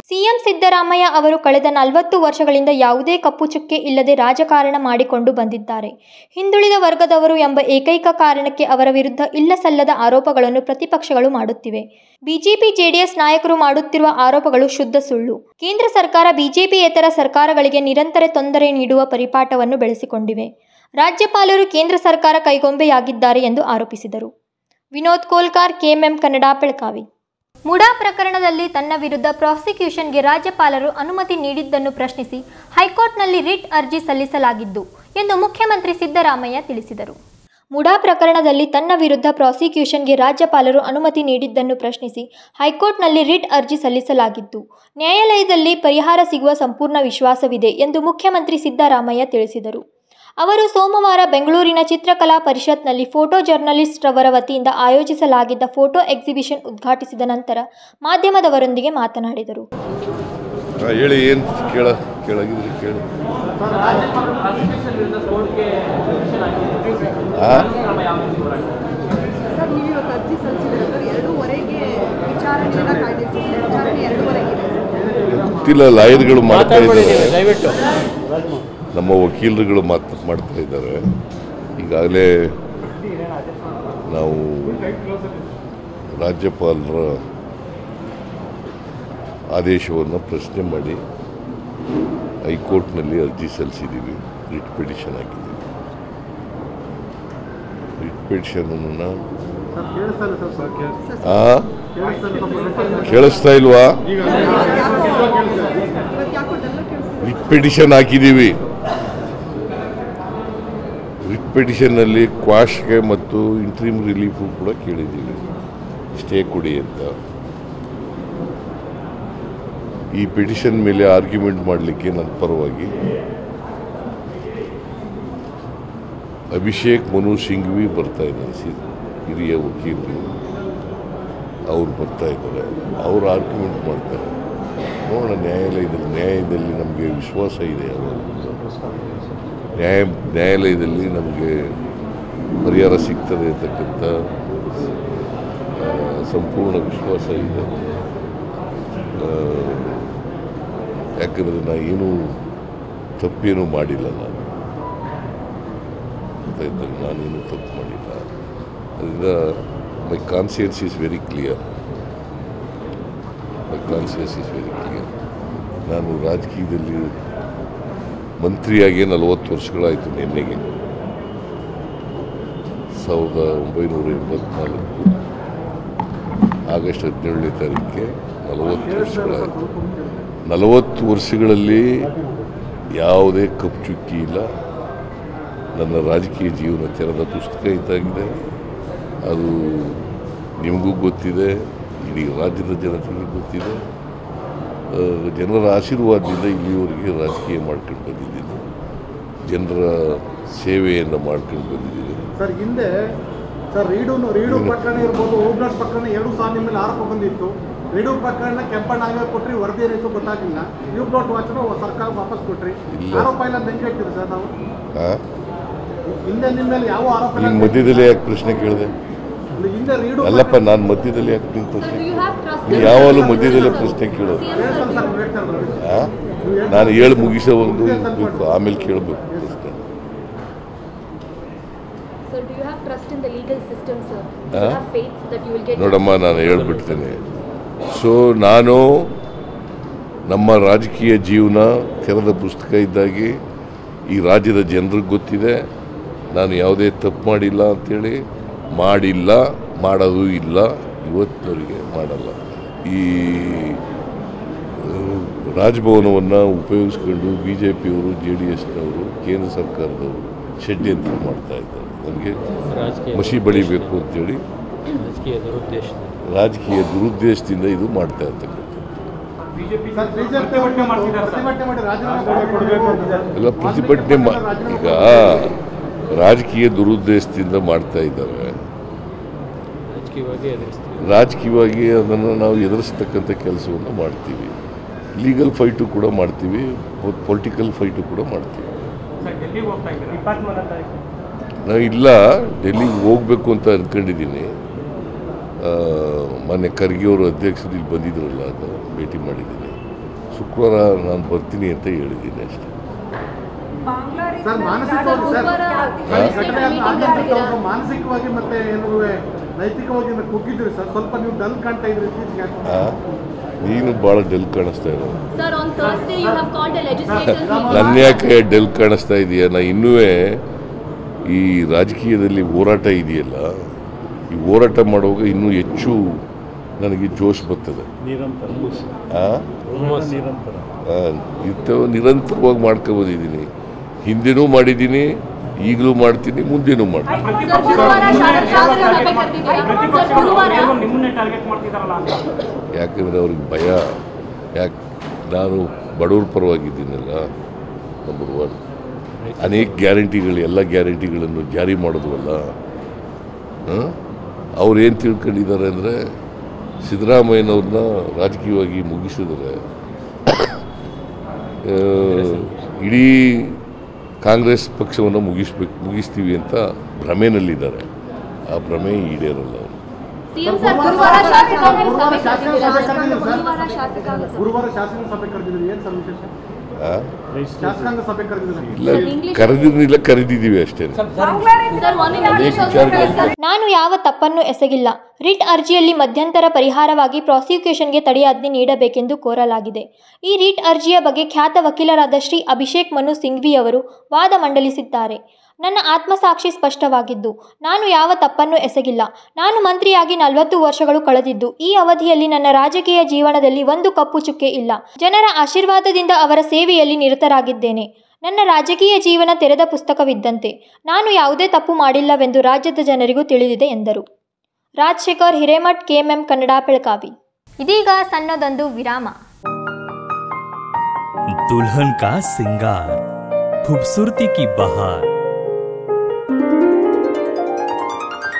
ಸಿಎಂ ಸಿದ್ದರಾಮಯ್ಯ ಅವರು ಕಳೆದ 40 ವರ್ಷಗಳಿಂದ ಯಾವುದೇ ಕಪ್ಪು ಚುಕ್ಕೆ ಇಲ್ಲದೆ ರಾಜಕಾರಣ ಮಾಡಿಕೊಂಡು ಬಂದಿದ್ದಾರೆ. ಹಿಂದುಳಿದ ವರ್ಗದವರು ಎಂಬ ಏಕೈಕ ಕಾರಣಕ್ಕೆ ಅವರ ವಿರುದ್ಧ ಇಲ್ಲಸಲ್ಲದ ಆರೋಪಗಳನ್ನು ಪ್ರತಿಪಕ್ಷಗಳು ಮಾಡುತ್ತಿವೆ. ಬಿಜೆಪಿ ಜೆಡಿಎಸ್ ನಾಯಕರು ಮಾಡುತ್ತಿರುವ ಆರೋಪಗಳು ಶುದ್ಧ ಸುಳ್ಳು. ಕೇಂದ್ರ ಸರ್ಕಾರ ಬಿಜೆಪಿಯೇತರ ಸರ್ಕಾರಗಳಿಗೆ ನಿರಂತರ ತೊಂದರೆ ನೀಡುವ ಪರಿಪಾಠವನ್ನು ಬೆಳೆಸಿಕೊಂಡಿವೆ. ರಾಜ್ಯಪಾಲರು ಕೇಂದ್ರ ಸರ್ಕಾರ ಕೈಗೊಂಬೆಯಾಗಿದ್ದಾರೆ ಎಂದು ಆರೋಪಿಸಿದರು. ವಿನೋದ್ ಕೋಲ್ಕಾರ್, ಕೆಎಂಎಂ ಕನ್ನಡ, ಬೆಳಗಾವಿ. ಮುಡಾ ಪ್ರಕರಣದಲ್ಲಿ ತನ್ನ ವಿರುದ್ಧ ಪ್ರಾಸಿಕ್ಯೂಷನ್ಗೆ ರಾಜ್ಯಪಾಲರು ಅನುಮತಿ ನೀಡಿದ್ದನ್ನು ಪ್ರಶ್ನಿಸಿ ಹೈಕೋರ್ಟ್ನಲ್ಲಿ ರಿಟ್ ಅರ್ಜಿ ಸಲ್ಲಿಸಲಾಗಿದ್ದು ಎಂದು ಮುಖ್ಯಮಂತ್ರಿ ಸಿದ್ದರಾಮಯ್ಯ ತಿಳಿಸಿದರು. ಮುಡಾ ಪ್ರಕರಣದಲ್ಲಿ ತನ್ನ ವಿರುದ್ಧ ಪ್ರಾಸಿಕ್ಯೂಷನ್ಗೆ ರಾಜ್ಯಪಾಲರು ಅನುಮತಿ ನೀಡಿದ್ದನ್ನು ಪ್ರಶ್ನಿಸಿ ಹೈಕೋರ್ಟ್ನಲ್ಲಿ ರಿಟ್ ಅರ್ಜಿ ಸಲ್ಲಿಸಲಾಗಿದ್ದು, ನ್ಯಾಯಾಲಯದಲ್ಲಿ ಪರಿಹಾರ ಸಿಗುವ ಸಂಪೂರ್ಣ ವಿಶ್ವಾಸವಿದೆ ಎಂದು ಮುಖ್ಯಮಂತ್ರಿ ಸಿದ್ದರಾಮಯ್ಯ ತಿಳಿಸಿದರು. ಅವರು ಸೋಮವಾರ ಬೆಂಗಳೂರಿನ ಚಿತ್ರಕಲಾ ಪರಿಷತ್ನಲ್ಲಿ ಫೋಟೋ ಜರ್ನಲಿಸ್ಟ್ ರವರ ವತಿಯಿಂದ ಆಯೋಜಿಸಲಾಗಿದ್ದ ಫೋಟೋ ಎಕ್ಸಿಬಿಷನ್ ಉದ್ಘಾಟಿಸಿದ ನಂತರ ಮಾಧ್ಯಮದವರೊಂದಿಗೆ ಮಾತನಾಡಿದರು. ಹೇಳಿ, ಏನು ಕೇಳಾಗಿದ್ರಿ ಕೇಳಿ. ಗೊತ್ತಿಲ್ಲ, ಲಾಯರ್ಗಳು ಮಾಡ್ತಾ ಇದ್ದಾರೆ, ನಮ್ಮ ವಕೀಲರುಗಳು ಮಾಡ್ತಾ ಇದ್ದಾರೆ. ಈಗಾಗಲೇ ನಾವು ರಾಜ್ಯಪಾಲರ ಆದೇಶವನ್ನು ಪ್ರಶ್ನೆ ಮಾಡಿ ಹೈಕೋರ್ಟ್ನಲ್ಲಿ ಅರ್ಜಿ ಸಲ್ಲಿಸಿದ್ದೀವಿ, ರಿಟ್ ಪಿಟಿಷನ್ ಹಾಕಿದ್ದೀವಿ. ರಿಟ್ ಪಿಟಿಷನನ್ನು ಕೇಳಿಸ್ತಾ ಇಲ್ವಾ? ರಿಟ್ ಪಿಟಿಷನ್ ಹಾಕಿದ್ದೀವಿ. ರಿಟ್ ಪಿಟಿಷನ್ನಲ್ಲಿ ಕ್ವಾಶ್ಗೆ ಮತ್ತು ಇಂಟ್ರೀಮ್ ರಿಲೀಫು ಕೂಡ ಕೇಳಿದ್ದೀವಿ, ಸ್ಟೇ ಕೊಡಿ ಅಂತ. ಈ ಪಿಟಿಷನ್ ಮೇಲೆ ಆರ್ಗ್ಯುಮೆಂಟ್ ಮಾಡಲಿಕ್ಕೆ ನನ್ನ ಪರವಾಗಿ ಅಭಿಷೇಕ್ ಮನು ಸಿಂಘ್ವಿ ಬರ್ತಾ ಇದ್ದಾರೆ, ಹಿರಿಯ ವಕೀಲರು. ಅವ್ರು ಬರ್ತಾ ಇದ್ದಾರೆ, ಅವರು ಆರ್ಗ್ಯುಮೆಂಟ್ ಮಾಡ್ತಾರೆ. ನೋಡೋಣ, ನ್ಯಾಯಾಲಯದಲ್ಲಿ ನಮಗೆ ವಿಶ್ವಾಸ ಇದೆ. ನ್ಯಾಯಾಲಯದಲ್ಲಿ ನಮಗೆ ಪರಿಹಾರ ಸಿಗ್ತದೆ ಅಂತಕ್ಕಂಥ ಸಂಪೂರ್ಣ ವಿಶ್ವಾಸ ಇದೆ. ಯಾಕಂದರೆ ಏನೂ ತಪ್ಪೇನೂ ಮಾಡಿಲ್ಲ, ನಾನೇನು ತಪ್ಪು ಮಾಡಿಲ್ಲ. ಅದರಿಂದ ಮೈ ಕಾನ್ಸಿಯನ್ಸ್ ಈಸ್ ವೆರಿ ಕ್ಲಿಯರ್. ನಾನು ರಾಜಕೀಯದಲ್ಲಿ ಮಂತ್ರಿಯಾಗಿ 40 ವರ್ಷಗಳಾಯಿತು. ನಿನ್ನೆಗೆ 1984 ಆಗಸ್ಟ್ 17ನೇ ತಾರೀಕಿಗೆ 40 ವರ್ಷಗಳಾಯಿತು. 40 ವರ್ಷಗಳಲ್ಲಿ ಯಾವುದೇ ಕಪ್ಪು ಚುಕ್ಕಿ ಇಲ್ಲ. ನನ್ನ ರಾಜಕೀಯ ಜೀವನ ತೆರೆದ ಪುಸ್ತಕ ಇದ್ದಾಗಿದೆ. ಅದು ನಿಮಗೂ ಗೊತ್ತಿದೆ, ಇಡೀ ರಾಜ್ಯದ ಜನತೆಗೆ ಗೊತ್ತಿದೆ. ಜನರ ಆಶೀರ್ವಾದದಿಂದ ಇಲ್ಲಿಯವರೆಗೆ ರಾಜಕೀಯ ಮಾಡ್ಕೊಂಡು ಬಂದಿದ್ದೀನಿ, ಜನರ ಸೇವೆಯನ್ನು ಮಾಡ್ಕೊಂಡು ಬಂದಿದ್ದೀನಿ. ಸರ್, ಹಿಂದೆ ರೀಡು ಪ್ರಕರಣ ಇರ್ಬೋದು, ಓಬ್ಲಾಸ್ಟ್ ಪ್ರಕರಣ 2 ಸಾಲ ನಿಮ್ಮ ಮೇಲೆ ಆರೋಪ ಬಂದಿತ್ತು. ರೀಡು ಪ್ರಕರಣ ಕೆಂಪಣ್ಣ ಕೊಟ್ಟರೆ ವರದಿ ಏನಿತ್ತು ಗೊತ್ತಾಗಿಲ್ಲ. ಯು ಬ್ಲಾಟ್ ವಾಚ್ ಸರ್ಕಾರ ವಾಪಸ್ ಕೊಟ್ರಿ, ಆರೋಪ ಇಲ್ಲ ಅಂತ ಹೆಂಗೆ ಹೇಳ್ತೀರಿ ಸರ್ ನಾವು? ಹಿಂದೆ ನಿಮ್ಮ ಮೇಲೆ ಯಾವ ಆರೋಪ ಇಲ್ಲ? ಮಧ್ಯದಲ್ಲಿ ಯಾಕೆ ಪ್ರಶ್ನೆ ಕೇಳಿದೆ? ಹಿಂದೆ ರೀಡು ಅಲ್ಲಪ್ಪ, ನಾನು ಮಧ್ಯದಲ್ಲಿ ಯಾಕೆ ನಿಂತ ಪ್ರಶ್ನೆ? ಯಾವಾಗಲೂ ಮಧ್ಯದಲ್ಲೇ ಪ್ರಶ್ನೆ ಕೇಳೋದು? ನಾನು ಹೇಳಿ ಮುಗಿಸೋದು ಆಮೇಲೆ ಕೇಳಬೇಕು ಪ್ರಶ್ನೆ. ನೋಡಮ್ಮ, ನಾನು ಹೇಳ್ಬಿಡ್ತೇನೆ. ಸೊ ನಾನು ನಮ್ಮ ರಾಜಕೀಯ ಜೀವನ ತೆರೆದ ಪುಸ್ತಕ ಇದ್ದಾಗಿ ಈ ರಾಜ್ಯದ ಜನರಿಗೆ ಗೊತ್ತಿದೆ. ನಾನು ಯಾವುದೇ ತಪ್ಪು ಮಾಡಿಲ್ಲ ಅಂಥೇಳಿ, ಮಾಡಿಲ್ಲ, ಮಾಡೋದು ಇಲ್ಲ, ಇವತ್ತಿನವರಿಗೆ ಮಾಡಲ್ಲ. ಈ ರಾಜಭವನವನ್ನು ಉಪಯೋಗಿಸ್ಕೊಂಡು BJPಯವರು, JDSನವರು, ಕೇಂದ್ರ ಸರ್ಕಾರದವರು ಷಡ್ಯಂತ್ರ ಮಾಡ್ತಾ ಇದ್ದಾರೆ. ನನಗೆ ಮಸಿ ಬಳಿಬೇಕು ಅಂತೇಳಿ ರಾಜಕೀಯ ದುರುದ್ದೇಶದಿಂದ ಇದು ಮಾಡ್ತಾ ಇರ್ತಕ್ಕಂಥದ್ದು. ಎಲ್ಲ ಪ್ರತಿಭಟನೆ ಈಗ ರಾಜಕೀಯ ದುರುದ್ದೇಶದಿಂದ ಮಾಡ್ತಾ ಇದ್ದಾರೆ. ರಾಜಕೀಯವಾಗಿ ಅದನ್ನು ನಾವು ಎದುರಿಸ್ತಕ್ಕಂಥ ಕೆಲಸವನ್ನು ಮಾಡ್ತೀವಿ. ಲೀಗಲ್ ಫೈಟು ಕೂಡ ಮಾಡ್ತೀವಿ, ಪೊಲಿಟಿಕಲ್ ಫೈಟು ಕೂಡ ಮಾಡ್ತೀವಿ. ನಾವು ಇಲ್ಲ ಡೆಲ್ಲಿಗೆ ಹೋಗ್ಬೇಕು ಅಂತ ಅಂದ್ಕೊಂಡಿದ್ದೀನಿ. ಮೊನ್ನೆ ಖರ್ಗೆ ಅವರು ಅಧ್ಯಕ್ಷರು ಇಲ್ಲಿ ಬಂದಿದ್ರಲ್ಲ, ಅದು ಭೇಟಿ ಮಾಡಿದ್ದೀನಿ. ಶುಕ್ರವಾರ ನಾನು ಬರ್ತೀನಿ ಅಂತ ಹೇಳಿದ್ದೀನಿ ಅಷ್ಟೇ. ಮಾನಸಿಕವಾಗಿ ಮತ್ತೆ ನೈತಿಕವಾಗಿ ಕುಗ್ಗಿದ್ರಿ ಸರ್, ಸ್ವಲ್ಪ ನೀವು ಡಲ್ ಕಾಣ್ತಾ ಇದ್ರಿ. ನೀನು ಭಾಳ ಡಲ್ ಕಾಣಿಸ್ತಾ ಇರೋ. ನನ್ನ ಯಾಕೆ ಡಲ್ ಕಾಣಿಸ್ತಾ ಇದೆಯಾ? ನಾ ಇನ್ನೂ ಈ ರಾಜಕೀಯದಲ್ಲಿ ಹೋರಾಟ ಇದೆಯಲ್ಲ, ಈ ಹೋರಾಟ ಮಾಡುವಾಗ ಇನ್ನೂ ಹೆಚ್ಚು ನನಗೆ ಜೋಶ್ ಬರ್ತದೆ. ನಿರಂತರವಾಗಿ ಮಾಡ್ಕೊಬೋದಿದ್ದೀನಿ. ಹಿಂದೆನೂ ಮಾಡಿದ್ದೀನಿ, ಈಗಲೂ ಮಾಡ್ತೀನಿ, ಮುಂದೆನೂ ಮಾಡ್ತೀನಿ. ಯಾಕಂದರೆ ಅವ್ರಿಗೆ ಭಯ. ಯಾಕೆ ನಾನು ಬಡವ್ರ ಪರವಾಗಿದ್ದೀನಲ್ಲ, ನಂಬರ್ ಒನ್. ಅನೇಕ ಗ್ಯಾರಂಟಿಗಳು, ಎಲ್ಲ ಗ್ಯಾರಂಟಿಗಳನ್ನು ಜಾರಿ ಮಾಡೋದವಲ್ಲ. ಅವ್ರೇನು ತಿಳ್ಕೊಂಡಿದ್ದಾರೆ ಅಂದರೆ ಸಿದ್ದರಾಮಯ್ಯನವ್ರನ್ನ ರಾಜಕೀಯವಾಗಿ ಮುಗಿಸಿದರೆ ಇಡೀ ಕಾಂಗ್ರೆಸ್ ಪಕ್ಷವನ್ನು ಮುಗಿಸ್ತೀವಿ ಅಂತ ಭ್ರಮೆನಲ್ಲಿದ್ದಾರೆ. ಆ ಭ್ರಮೆ ಈಡೇರಲ್ಲ. ಇಲ್ಲ, ಕರೆದಿರಲಿಲ್ಲ, ಕರೆದಿದ್ದೀವಿ ಅಷ್ಟೇ. ನಾನು ಯಾವ ತಪ್ಪನ್ನು ಎಸಗಿಲ್ಲ. ರಿಟ್ ಅರ್ಜಿಯಲ್ಲಿ ಮಧ್ಯಂತರ ಪರಿಹಾರವಾಗಿ ಪ್ರಾಸಿಕ್ಯೂಷನ್ಗೆ ತಡೆಯಾಜ್ಞೆ ನೀಡಬೇಕೆಂದು ಕೋರಲಾಗಿದೆ. ಈ ರಿಟ್ ಅರ್ಜಿಯ ಬಗ್ಗೆ ಖ್ಯಾತ ವಕೀಲರಾದ ಶ್ರೀ ಅಭಿಷೇಕ್ ಮನು ಸಿಂಘ್ವಿ ಅವರು ವಾದ ಮಂಡಲಿಸಿದ್ದಾರೆ. ನನ್ನ ಆತ್ಮಸಾಕ್ಷಿ ಸ್ಪಷ್ಟವಾಗಿದ್ದು, ನಾನು ಯಾವ ತಪ್ಪನ್ನು ಎಸಗಿಲ್ಲ. ನಾನು ಮಂತ್ರಿಯಾಗಿ 40 ವರ್ಷಗಳು ಕಳೆದಿದ್ದು, ಈ ಅವಧಿಯಲ್ಲಿ ನನ್ನ ರಾಜಕೀಯ ಜೀವನದಲ್ಲಿ ಒಂದು ಕಪ್ಪು ಚುಕ್ಕೆ ಇಲ್ಲ. ಜನರ ಆಶೀರ್ವಾದದಿಂದ ಅವರ ಸೇವೆಯಲ್ಲಿ ನಿರತರಾಗಿದ್ದೇನೆ. ನನ್ನ ರಾಜಕೀಯ ಜೀವನ ತೆರೆದ ಪುಸ್ತಕವಿದ್ದಂತೆ. ನಾನು ಯಾವುದೇ ತಪ್ಪು ಮಾಡಿಲ್ಲವೆಂದು ರಾಜ್ಯದ ಜನರಿಗೂ ತಿಳಿದಿದೆ ಎಂದರು. ರಾಜಶೇಖರ್ ಹಿರೇಮಠ್, KMM ಕನ್ನಡ, ಬೆಳಗಾವಿ. ಇದೀಗ ಸಣ್ಣದೊಂದು ವಿರಾಮ. दुल्हन का सिंगार, खूबसूरती की बहार,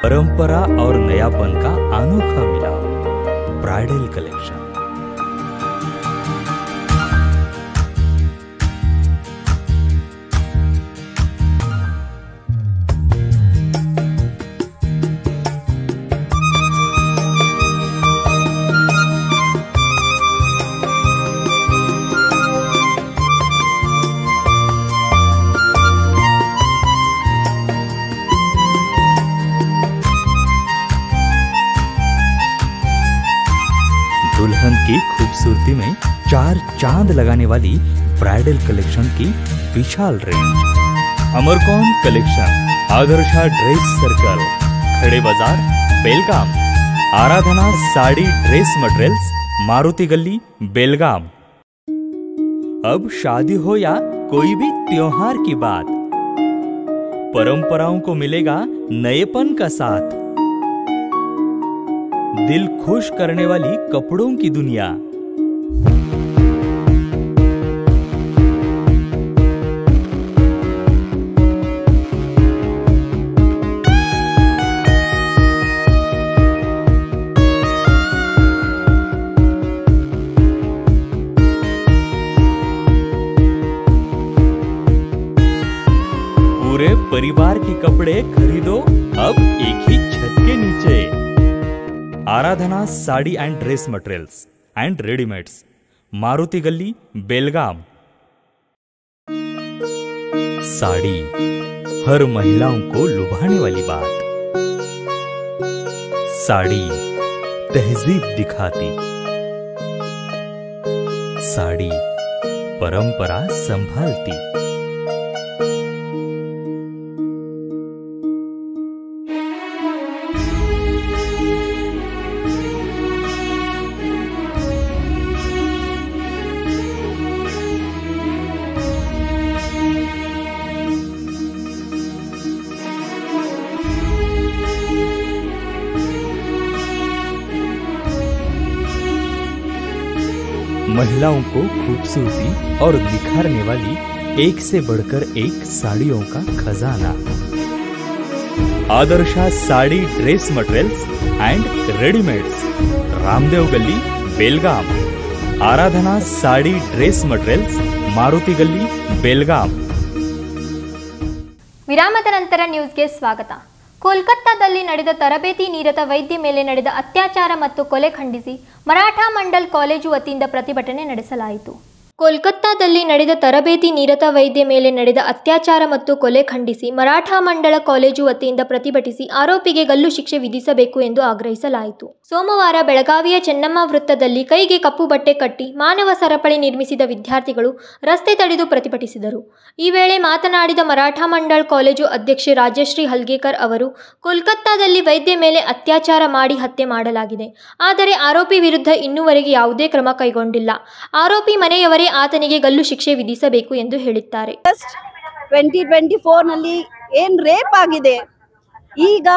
परंपरा और नयापन का अनोखा मिलाप, ब्राइडल कलेक्शन। दुल्हन की खूबसूरती में 4 चांद लगाने वाली ब्राइडल कलेक्शन की विशाल range. Amarkon collection, Adarsha dress circle, Khade Bazar, Belgaum. Aradhana sari dress materials, Maruti Galli, Belgaum. अब शादी हो या कोई भी त्योहार की बात, परंपराओं को मिलेगा नएपन का साथ। दिल खुश करने वाली कपड़ों की दुनिया। पूरे परिवार के कपड़े खरीदो अब एक ही छत के नीचे। Aradhana sari and dress materials and readymades, Maruti Galli, Belgaum. Sari हर महिलाओं को लुभाने वाली बात। साड़ी तहजीब दिखाती, साड़ी परंपरा संभालती। महिलाओं को खूबसूरती और निखारने वाली एक से बढ़कर एक साड़ियों का खजाना। Adarsha sari dress materials and readymades, Ramdev गली, बेलगाम। आराधना साड़ी ड्रेस मटेरियल्स, मारुति गली, बेलगाम। ವಿರಾಮದ ನಂತರ ನ್ಯೂಸ್ಗೆ ಸ್ವಾಗತ. ಕೋಲ್ಕತ್ತಾದಲ್ಲಿ ನಡೆದ ತರಬೇತಿ ನಿರತ ವೈದ್ಯ ಮೇಲೆ ನಡೆದ ಅತ್ಯಾಚಾರ ಮತ್ತು ಕೊಲೆ ಖಂಡಿಸಿ ಮರಾಠಾ ಮಂಡಲ್ ಕಾಲೇಜು ವತಿಯಿಂದ ಪ್ರತಿಭಟನೆ ನಡೆಸಲಾಯಿತು. ಕೋಲ್ಕತ್ತಾದಲ್ಲಿ ನಡೆದ ತರಬೇತಿ ನಿರತ ವೈದ್ಯ ಮೇಲೆ ನಡೆದ ಅತ್ಯಾಚಾರ ಮತ್ತು ಕೊಲೆ ಖಂಡಿಸಿ ಮರಾಠಾ ಮಂಡಳ ಕಾಲೇಜು ವತಿಯಿಂದ ಪ್ರತಿಭಟಿಸಿ ಆರೋಪಿಗೆ ಗಲ್ಲು ಶಿಕ್ಷೆ ವಿಧಿಸಬೇಕು ಎಂದು ಆಗ್ರಹಿಸಲಾಯಿತು. ಸೋಮವಾರ ಬೆಳಗಾವಿಯ ಚೆನ್ನಮ್ಮ ವೃತ್ತದಲ್ಲಿ ಕೈಗೆ ಕಪ್ಪು ಬಟ್ಟೆ ಕಟ್ಟಿ ಮಾನವ ಸರಪಳಿ ನಿರ್ಮಿಸಿದ ವಿದ್ಯಾರ್ಥಿಗಳು ರಸ್ತೆ ತಡೆದು ಪ್ರತಿಭಟಿಸಿದರು. ಈ ವೇಳೆ ಮಾತನಾಡಿದ ಮರಾಠಾ ಮಂಡಳ ಕಾಲೇಜು ಅಧ್ಯಕ್ಷೆ ರಾಜಶ್ರೀ ಹಲ್ಗೇಕರ್ ಅವರು, ಕೋಲ್ಕತ್ತಾದಲ್ಲಿ ವೈದ್ಯ ಮೇಲೆ ಅತ್ಯಾಚಾರ ಮಾಡಿ ಹತ್ಯೆ ಮಾಡಲಾಗಿದೆ. ಆದರೆ ಆರೋಪಿ ವಿರುದ್ಧ ಇನ್ನೂವರೆಗೆ ಯಾವುದೇ ಕ್ರಮ ಕೈಗೊಂಡಿಲ್ಲ. ಆರೋಪಿ ಮನೆಯವರೇ ಆತನಿಗೆ ಗಲ್ಲು ಶಿಕ್ಷೆ ವಿಧಿಸಬೇಕು ಎಂದು ಹೇಳಿದ್ದಾರೆ. 2024 ನಲ್ಲಿ ಏನ್ ರೇಪ್ ಆಗಿದೆ, ಈಗ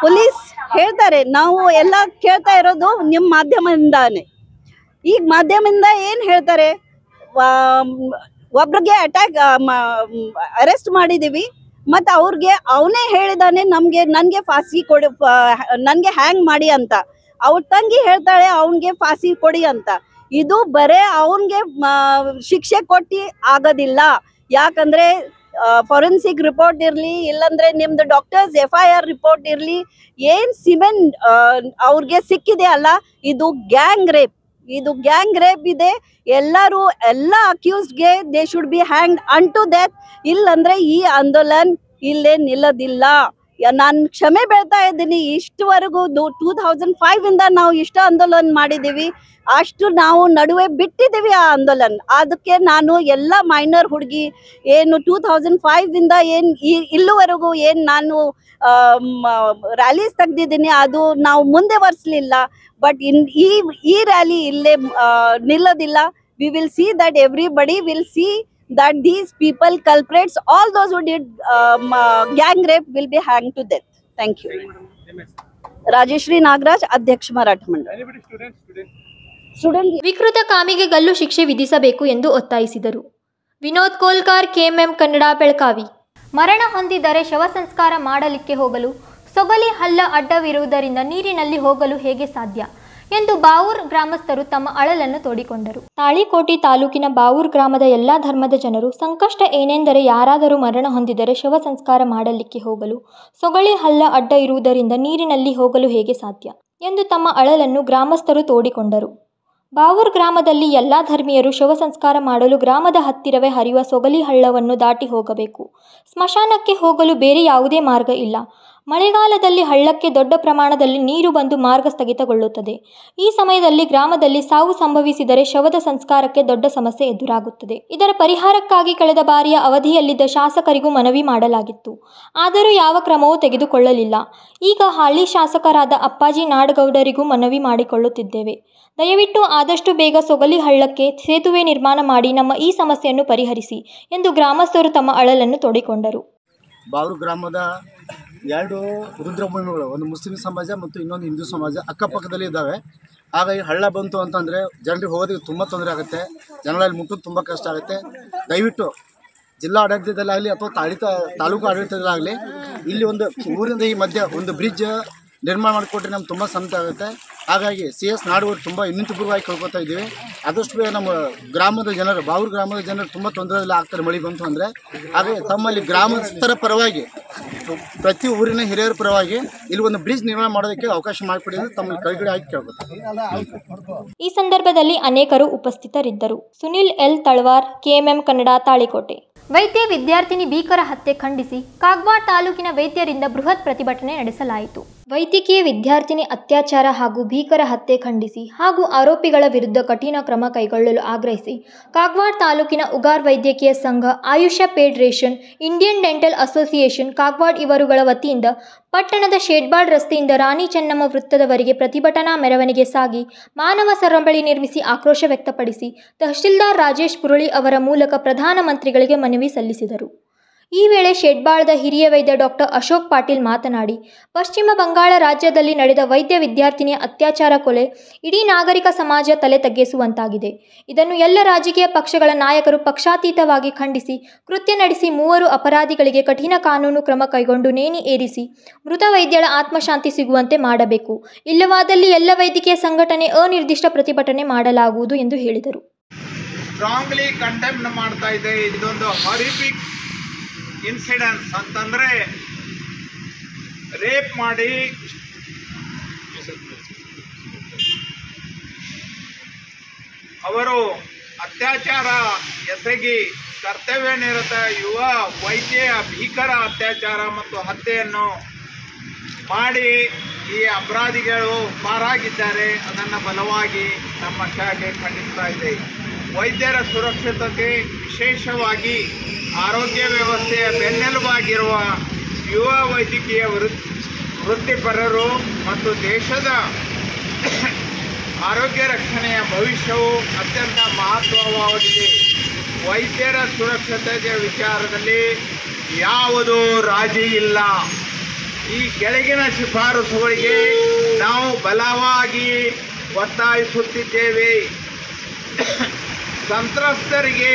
ಪೊಲೀಸ್ ಹೇಳ್ತಾರೆ ನಾವು ಎಲ್ಲ ಕೇಳ್ತಾ ಇರೋದು ನಿಮ್ಮ ಮಾಧ್ಯಮದಿಂದಾನೆ. ಈಗ ಮಾಧ್ಯಮದಿಂದ ಏನ್ ಹೇಳ್ತಾರೆ, ಒಬ್ರಿಗೆ ಅರೆಸ್ಟ್ ಮಾಡಿದೀವಿ ಮತ್ತೆ ಅವ್ರಿಗೆ ಅವನೇ ಹೇಳಿದಾನೆ ನನ್ಗೆ ಫಾಸಿ ಕೊಡಿ, ನನ್ಗೆ ಹ್ಯಾಂಗ್ ಮಾಡಿ ಅಂತ. ಅವ್ರ ತಂಗಿ ಹೇಳ್ತಾಳೆ ಅವನ್ಗೆ ಫಾಸಿ ಕೊಡಿ ಅಂತ. ಇದು ಬರೇ ಅವನ್ಗೆ ಶಿಕ್ಷೆ ಕೊಟ್ಟಿ ಆಗೋದಿಲ್ಲ. ಯಾಕಂದ್ರೆ ಫಾರೆನ್ಸಿಕ್ ರಿಪೋರ್ಟ್ ಇರ್ಲಿ, ಇಲ್ಲಂದ್ರೆ ನಿಮ್ದು ಡಾಕ್ಟರ್ಸ್ FIR ರಿಪೋರ್ಟ್ ಇರ್ಲಿ, ಏನ್ ಸಿಮೆನ್ ಅವ್ರಿಗೆ ಸಿಕ್ಕಿದೆ ಅಲ್ಲ, ಇದು ಗ್ಯಾಂಗ್ ರೇಪ್ ಇದೆ. ಎಲ್ಲ ಅಕ್ಯೂಸ್ಡ್ಗೆ they should be hanged unto death. ಇಲ್ಲಂದ್ರೆ ಈ ಆಂದೋಲನ್ ಇಲ್ಲೇ ನಿಲ್ಲದಿಲ್ಲ. ನಾನು ಕ್ಷಮೆ ಬೇಡ್ತಾ ಇದ್ದೀನಿ. ಇಷ್ಟುವರೆಗೂ 2005 ಇಂದ ನಾವು ಇಷ್ಟು ಆಂದೋಲನ ಮಾಡಿದ್ದೀವಿ, ಅಷ್ಟು ನಾವು ನಡುವೆ ಬಿಟ್ಟಿದ್ದೀವಿ ಆ ಆಂದೋಲನ. ಅದಕ್ಕೆ ನಾನು ಎಲ್ಲ ಮೈನರ್ ಹುಡುಗಿ ಏನು 2005 ಇಂದ ಏನು ಇಲ್ಲಿವರೆಗೂ ಏನು ನಾನು ರ್ಯಾಲೀಸ್ ತೆಗ್ದಿದ್ದೀನಿ ಅದು ನಾವು ಮುಂದೆ ವರ್ಸಲಿಲ್ಲ. ಬಟ್ ಈ ರ್ಯಾಲಿ ಇಲ್ಲೇ ನಿಲ್ಲೋದಿಲ್ಲ. We will see that everybody will see that these people culprits, all those who did gang rape will be hanged to death. Thank you. Rajeshri Nagraj, Adhyaksh Maratha Mandal. Student ವಿಕೃತ ಕಾಮಿಗೆ ಗಲ್ಲು ಶಿಕ್ಷೆ ವಿಧಿಸಬೇಕು ಎಂದು ಒತ್ತಾಯಿಸಿದರು. Vinod Kolkar, KMM Kannada, Belagavi. ಮರಣ ಹೊಂದಿದರೆ ಶವ ಸಂಸ್ಕಾರ ಮಾಡಲಿಕ್ಕೆ ಹೋಗಲು ಸೊಗಲಿ ಹಳ್ಳ ಅಡ್ಡವಿರುವುದರಿಂದ ನೀರಿನಲ್ಲಿ ಹೋಗಲು ಹೇಗೆ ಸಾಧ್ಯ ಎಂದು ಬಾವೂರ್ ಗ್ರಾಮಸ್ಥರು ತಮ್ಮ ಅಳಲನ್ನು ತೋಡಿಕೊಂಡರು. ತಾಳಿಕೋಟೆ ತಾಲೂಕಿನ ಬಾವೂರ್ ಗ್ರಾಮದ ಎಲ್ಲ ಧರ್ಮದ ಜನರು ಸಂಕಷ್ಟ ಏನೆಂದರೆ ಯಾರಾದರೂ ಮರಣ ಹೊಂದಿದರೆ ಶವ ಸಂಸ್ಕಾರ ಮಾಡಲಿಕ್ಕೆ ಹೋಗಲು ಸೊಗಳಿ ಹಳ್ಳ ಅಡ್ಡ ಇರುವುದರಿಂದ ನೀರಿನಲ್ಲಿ ಹೋಗಲು ಹೇಗೆ ಸಾಧ್ಯ ಎಂದು ತಮ್ಮ ಅಳಲನ್ನು ಗ್ರಾಮಸ್ಥರು ತೋಡಿಕೊಂಡರು. ಬಾವೂರ್ ಗ್ರಾಮದಲ್ಲಿ ಎಲ್ಲ ಧರ್ಮೀಯರು ಶವ ಸಂಸ್ಕಾರ ಮಾಡಲು ಗ್ರಾಮದ ಹತ್ತಿರವೇ ಹರಿಯುವ ಸೊಗಲಿ ಹಳ್ಳವನ್ನು ದಾಟಿ ಹೋಗಬೇಕು. ಸ್ಮಶಾನಕ್ಕೆ ಹೋಗಲು ಬೇರೆ ಯಾವುದೇ ಮಾರ್ಗ ಇಲ್ಲ. ಮಳೆಗಾಲದಲ್ಲಿ ಹಳ್ಳಕ್ಕೆ ದೊಡ್ಡ ಪ್ರಮಾಣದಲ್ಲಿ ನೀರು ಬಂದು ಮಾರ್ಗ ಸ್ಥಗಿತಗೊಳ್ಳುತ್ತದೆ. ಈ ಸಮಯದಲ್ಲಿ ಗ್ರಾಮದಲ್ಲಿ ಸಾವು ಸಂಭವಿಸಿದರೆ ಶವದ ಸಂಸ್ಕಾರಕ್ಕೆ ದೊಡ್ಡ ಸಮಸ್ಯೆ ಎದುರಾಗುತ್ತದೆ. ಇದರ ಪರಿಹಾರಕ್ಕಾಗಿ ಕಳೆದ ಬಾರಿಯ ಅವಧಿಯಲ್ಲಿದ್ದ ಶಾಸಕರಿಗೂ ಮನವಿ ಮಾಡಲಾಗಿತ್ತು. ಆದರೂ ಯಾವ ಕ್ರಮವೂ ತೆಗೆದುಕೊಳ್ಳಲಿಲ್ಲ. ಈಗ ಹಾಲಿ ಶಾಸಕರಾದ ಅಪ್ಪಾಜಿ ನಾಡಗೌಡರಿಗೂ ಮನವಿ ಮಾಡಿಕೊಳ್ಳುತ್ತಿದ್ದೇವೆ. ದಯವಿಟ್ಟು ಆದಷ್ಟು ಬೇಗ ಸೊಗಲಿ ಹಳ್ಳಕ್ಕೆ ಸೇತುವೆ ನಿರ್ಮಾಣ ಮಾಡಿ ನಮ್ಮ ಈ ಸಮಸ್ಯೆಯನ್ನು ಪರಿಹರಿಸಿ ಎಂದು ಗ್ರಾಮಸ್ಥರು ತಮ್ಮ ಅಳಲನ್ನು ತೋಡಿಕೊಂಡರು. ಬಾವೂರು ಗ್ರಾಮದ 2 ರುದ್ರಭೂಮಿಗಳು, ಒಂದು ಮುಸ್ಲಿಂ ಸಮಾಜ ಮತ್ತು ಇನ್ನೊಂದು ಹಿಂದೂ ಸಮಾಜ ಅಕ್ಕಪಕ್ಕದಲ್ಲಿ ಇದ್ದಾವೆ. ಹಾಗಾಗಿ ಹಳ್ಳ ಬಂತು ಅಂತಂದರೆ ಜನರಿಗೆ ಹೋಗೋದಕ್ಕೆ ತುಂಬ ತೊಂದರೆ ಆಗುತ್ತೆ, ಜನಗಳಲ್ಲಿ ಮುಟ್ಟೋದು ತುಂಬ ಕಷ್ಟ ಆಗುತ್ತೆ. ದಯವಿಟ್ಟು ಜಿಲ್ಲಾ ಆಡಳಿತದಲ್ಲಾಗಲಿ ಅಥವಾ ತಾಲೂಕು ಆಡಳಿತದಲ್ಲಾಗಲಿ ಇಲ್ಲಿ ಒಂದು ಊರಿಂದ ಈ ಮಧ್ಯೆ ಒಂದು ಬ್ರಿಡ್ಜ್ ನಿರ್ಮಾಣ ಮಾಡಿಕೊಟ್ರೆ ನಮ್ಗೆ ತುಂಬ ಸಂತ ಆಗುತ್ತೆ. ಹಾಗಾಗಿ CS ನಾಡಗೌಡ ತುಂಬ ಇನ್ನಿತಪೂರ್ವವಾಗಿ ಕೇಳ್ಕೊತಾ ಇದ್ದೀವಿ. ಆದಷ್ಟು ಬೇಗ ನಮ್ಮ ಗ್ರಾಮದ ಜನರು, ಬಾವೂರು ಗ್ರಾಮದ ಜನರು ತುಂಬ ತೊಂದರೆಯಲ್ಲಿ ಆಗ್ತಾರೆ ಮಳೆ ಬಂತು ಅಂದರೆ. ಹಾಗಾಗಿ ತಮ್ಮಲ್ಲಿ ಗ್ರಾಮಸ್ಥರ ಪರವಾಗಿ, ಪ್ರತಿ ಊರಿನ ಹಿರಿಯರ ಪರವಾಗಿ ಇಲ್ಲಿ ಒಂದು ಬ್ರಿಡ್ಜ್ ನಿರ್ಮಾಣ ಮಾಡೋದಕ್ಕೆ ಅವಕಾಶ ಮಾಡಿಕೊಡಿ ಅಂತ ತಮ್ಮಲ್ಲಿ ಕೈಗಡೆ ಆಗಿ ಕೇಳ್ಕೊತಾರೆ. ಈ ಸಂದರ್ಭದಲ್ಲಿ ಅನೇಕರು ಉಪಸ್ಥಿತರಿದ್ದರು. Sunil L Talawar, KMM Kannada, Talikote. ವೈದ್ಯ ವಿದ್ಯಾರ್ಥಿನಿ ಭೀಕರ ಹತ್ಯೆ ಖಂಡಿಸಿ ಕಾಗವಾಡ ತಾಲೂಕಿನ ವೈದ್ಯರಿಂದ ಬೃಹತ್ ಪ್ರತಿಭಟನೆ ನಡೆಸಲಾಯಿತು. ವೈದ್ಯಕೀಯ ವಿದ್ಯಾರ್ಥಿನಿ ಅತ್ಯಾಚಾರ ಹಾಗೂ ಭೀಕರ ಹತ್ಯೆ ಖಂಡಿಸಿ ಹಾಗೂ ಆರೋಪಿಗಳ ವಿರುದ್ಧ ಕಠಿಣ ಕ್ರಮ ಕೈಗೊಳ್ಳಲು ಆಗ್ರಹಿಸಿ ಕಾಗವಾಡ ತಾಲೂಕಿನ ಉಗಾರ್ ವೈದ್ಯಕೀಯ ಸಂಘ, Ayush federation, Indian dental association Kagwad ಇವರುಗಳ ವತಿಯಿಂದ ಪಟ್ಟಣದ ಶೇಡ್ಬಾಳ್ ರಸ್ತೆಯಿಂದ ರಾಣಿ ಚೆನ್ನಮ್ಮ ವೃತ್ತದವರೆಗೆ ಪ್ರತಿಭಟನಾ ಮೆರವಣಿಗೆ ಸಾಗಿ ಮಾನವ ಸರಪಳಿ ನಿರ್ಮಿಸಿ ಆಕ್ರೋಶ ವ್ಯಕ್ತಪಡಿಸಿ ತಹಶೀಲ್ದಾರ್ ರಾಜೇಶ್ ಪುರಳಿ ಅವರ ಮೂಲಕ ಪ್ರಧಾನಮಂತ್ರಿಗಳಿಗೆ ಮನವಿ ಸಲ್ಲಿಸಿದರು. ಈ ವೇಳೆ ಶೆಡ್ಬಾಳದ ಹಿರಿಯ ವೈದ್ಯ ಡಾಕ್ಟರ್ ಅಶೋಕ್ ಪಾಟೀಲ್ ಮಾತನಾಡಿ, ಪಶ್ಚಿಮ ಬಂಗಾಳ ರಾಜ್ಯದಲ್ಲಿ ನಡೆದ ವೈದ್ಯ ವಿದ್ಯಾರ್ಥಿನಿಯ ಅತ್ಯಾಚಾರ ಕೊಲೆ ಇಡೀ ನಾಗರಿಕ ಸಮಾಜ ತಲೆ ತಗ್ಗಿಸುವಂತಾಗಿದೆ. ಇದನ್ನು ಎಲ್ಲ ರಾಜಕೀಯ ಪಕ್ಷಗಳ ನಾಯಕರು ಪಕ್ಷಾತೀತವಾಗಿ ಖಂಡಿಸಿ ಕೃತ್ಯ ನಡೆಸಿ 3 ಅಪರಾಧಿಗಳಿಗೆ ಕಠಿಣ ಕಾನೂನು ಕ್ರಮ ಕೈಗೊಂಡು ನೇಣಿ ಏರಿಸಿ ಮೃತ ವೈದ್ಯಳ ಆತ್ಮಶಾಂತಿ ಸಿಗುವಂತೆ ಮಾಡಬೇಕು. ಇಲ್ಲವಾದಲ್ಲಿ ಎಲ್ಲ ವೈದ್ಯಕೀಯ ಸಂಘಟನೆ ಅನಿರ್ದಿಷ್ಟ ಪ್ರತಿಭಟನೆ ಮಾಡಲಾಗುವುದು ಎಂದು ಹೇಳಿದರು. ಸ್ಟ್ರಾಂಗ್ಲಿ ಕಂಡೆಮ್ನ್ ಮಾಡ್ತಾ ಇದೆ. ಇದೊಂದು ಹಾರಿಫಿಕ್ ಇನ್ಸಿಡೆನ್ಸ್ ಅಂತಂದರೆ ರೇಪ್ ಮಾಡಿ ಅವರು ಅತ್ಯಾಚಾರ ಎಸಗಿ ಕರ್ತವ್ಯ ನಿರತ ಯುವ ವೈದ್ಯೆಯ ಭೀಕರ ಅತ್ಯಾಚಾರ ಮತ್ತು ಹತ್ಯೆಯನ್ನು ಮಾಡಿ ಈ ಅಪರಾಧಿಗಳು ಪಾರಾಗಿದ್ದಾರೆ. ಅದನ್ನು ಬಲವಾಗಿ ನಮ್ಮ ಶಾಖೆ ಖಂಡಿಸ್ತಾ ಇದೆ. ವೈದ್ಯರ ಸುರಕ್ಷತೆ, ವಿಶೇಷವಾಗಿ ಆರೋಗ್ಯ ವ್ಯವಸ್ಥೆಯ ಬೆನ್ನೆಲುಬಾಗಿರುವ ಯುವ ವೈದ್ಯಕೀಯ ವೃತ್ತಿಪರರು ಮತ್ತು ದೇಶದ ಆರೋಗ್ಯ ರಕ್ಷಣೆಯ ಭವಿಷ್ಯವು ಅತ್ಯಂತ ಮಹತ್ವವಾಗಿದೆ. ವೈದ್ಯರ ಸುರಕ್ಷತೆಯ ವಿಚಾರದಲ್ಲಿ ಯಾವುದೂ ರಾಜಿ ಇಲ್ಲ. ಈ ಕೆಳಗಿನ ಶಿಫಾರಸುಗಳಿಗೆ ನಾವು ಬಲವಾಗಿ ಒತ್ತಾಯಿಸುತ್ತಿದ್ದೇವೆ. ಸಂತ್ರಸ್ತರಿಗೆ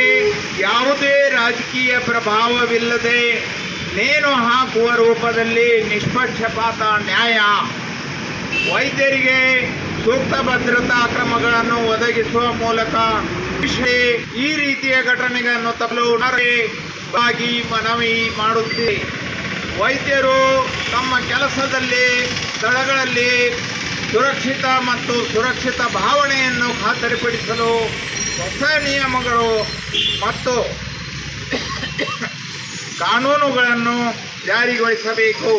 ಯಾವುದೇ ರಾಜಕೀಯ ಪ್ರಭಾವವಿಲ್ಲದೆ ನೇಣು ಹಾಕುವ ರೂಪದಲ್ಲಿ ನಿಷ್ಪಕ್ಷಪಾತ ನ್ಯಾಯ, ವೈದ್ಯರಿಗೆ ಸೂಕ್ತ ಭದ್ರತಾ ಕ್ರಮಗಳನ್ನು ಒದಗಿಸುವ ಮೂಲಕ ಈ ರೀತಿಯ ಘಟನೆಗಳನ್ನು ತಪ್ಪಿಸುವುದಾಗಿ ಮನವಿ ಮಾಡುತ್ತೇವೆ. ವೈದ್ಯರು ತಮ್ಮ ಕೆಲಸದಲ್ಲಿ ಸ್ಥಳಗಳಲ್ಲಿ ಸುರಕ್ಷಿತ ಮತ್ತು ಸುರಕ್ಷಿತ ಭಾವನೆಯನ್ನು ಖಾತರಿಪಡಿಸಲು ಹೊಸ ನಿಯಮಗಳು ಮತ್ತು ಕಾನೂನುಗಳನ್ನು ಜಾರಿಗೊಳಿಸಬೇಕು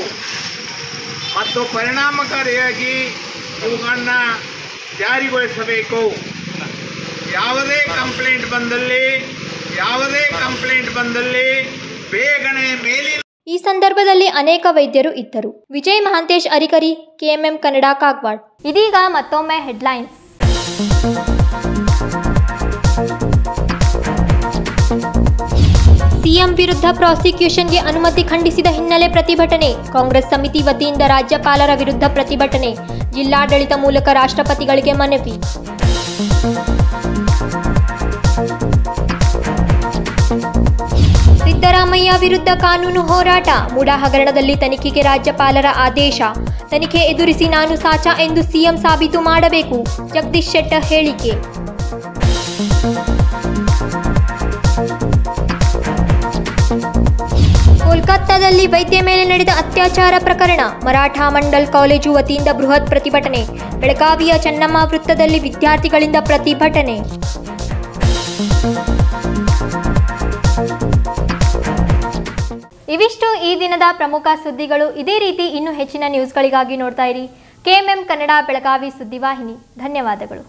ಮತ್ತು ಪರಿಣಾಮಕಾರಿಯಾಗಿ ಇವುಗಳನ್ನು ಜಾರಿಗೊಳಿಸಬೇಕು. ಯಾವುದೇ ಕಂಪ್ಲೇಂಟ್ ಬಂದಲ್ಲಿ ಬೇಗನೆ ಮೇಲಿನ. ಈ ಸಂದರ್ಭದಲ್ಲಿ ಅನೇಕ ವೈದ್ಯರು ಇದ್ದರು. ವಿಜಯ್ ಮಹಾಂತೇಶ್ ಅರಿಕರಿ, KMM ಕನ್ನಡ, ಕಾಗವಾಡ. ಇದೀಗ ಮತ್ತೊಮ್ಮೆ ಹೆಡ್ಲೈನ್ಸ್. ಸಿಎಂ ವಿರುದ್ಧ ಪ್ರಾಸಿಕ್ಯೂಷನ್ಗೆ ಅನುಮತಿ ಖಂಡಿಸಿದ ಹಿನ್ನೆಲೆ ಪ್ರತಿಭಟನೆ. ಕಾಂಗ್ರೆಸ್ ಸಮಿತಿ ವತಿಯಿಂದ ರಾಜ್ಯಪಾಲರ ವಿರುದ್ಧ ಪ್ರತಿಭಟನೆ. ಜಿಲ್ಲಾಡಳಿತ ಮೂಲಕ ರಾಷ್ಟ್ರಪತಿಗಳಿಗೆ ಮನವಿ. ಸಿದ್ದರಾಮಯ್ಯ ವಿರುದ್ಧ ಕಾನೂನು ಹೋರಾಟ. ಮುಡಾ ಹಗರಣದಲ್ಲಿ ತನಿಖೆಗೆ ರಾಜ್ಯಪಾಲರ ಆದೇಶ. ತನಿಖೆ ಎದುರಿಸಿ ನಾನು ಸಾಚಾ ಎಂದು ಸಿಎಂ ಸಾಬೀತು ಮಾಡಬೇಕು. ಜಗದೀಶ್ ಶೆಟ್ಟರ್ ಹೇಳಿಕೆ. ಕೋಲ್ಕತ್ತಾದಲ್ಲಿ ವೈದ್ಯ ಮೇಲೆ ನಡೆದ ಅತ್ಯಾಚಾರ ಪ್ರಕರಣ. ಮರಾಠಾ ಮಂಡಲ್ ಕಾಲೇಜು ವತಿಯಿಂದ ಬೃಹತ್ ಪ್ರತಿಭಟನೆ. ಬೆಳಗಾವಿಯ ಚೆನ್ನಮ್ಮ ವೃತ್ತದಲ್ಲಿ ವಿದ್ಯಾರ್ಥಿಗಳಿಂದ ಪ್ರತಿಭಟನೆ. ಇವಿಷ್ಟು ಈ ದಿನದ ಪ್ರಮುಖ ಸುದ್ದಿಗಳು. ಇದೇ ರೀತಿ ಇನ್ನೂ ಹೆಚ್ಚಿನ ನ್ಯೂಸ್ಗಳಿಗಾಗಿ ನೋಡ್ತಾ ಇರಿ KMM ಕನ್ನಡ ಬೆಳಗಾವಿ ಸುದ್ದಿವಾಹಿನಿ. ಧನ್ಯವಾದಗಳು.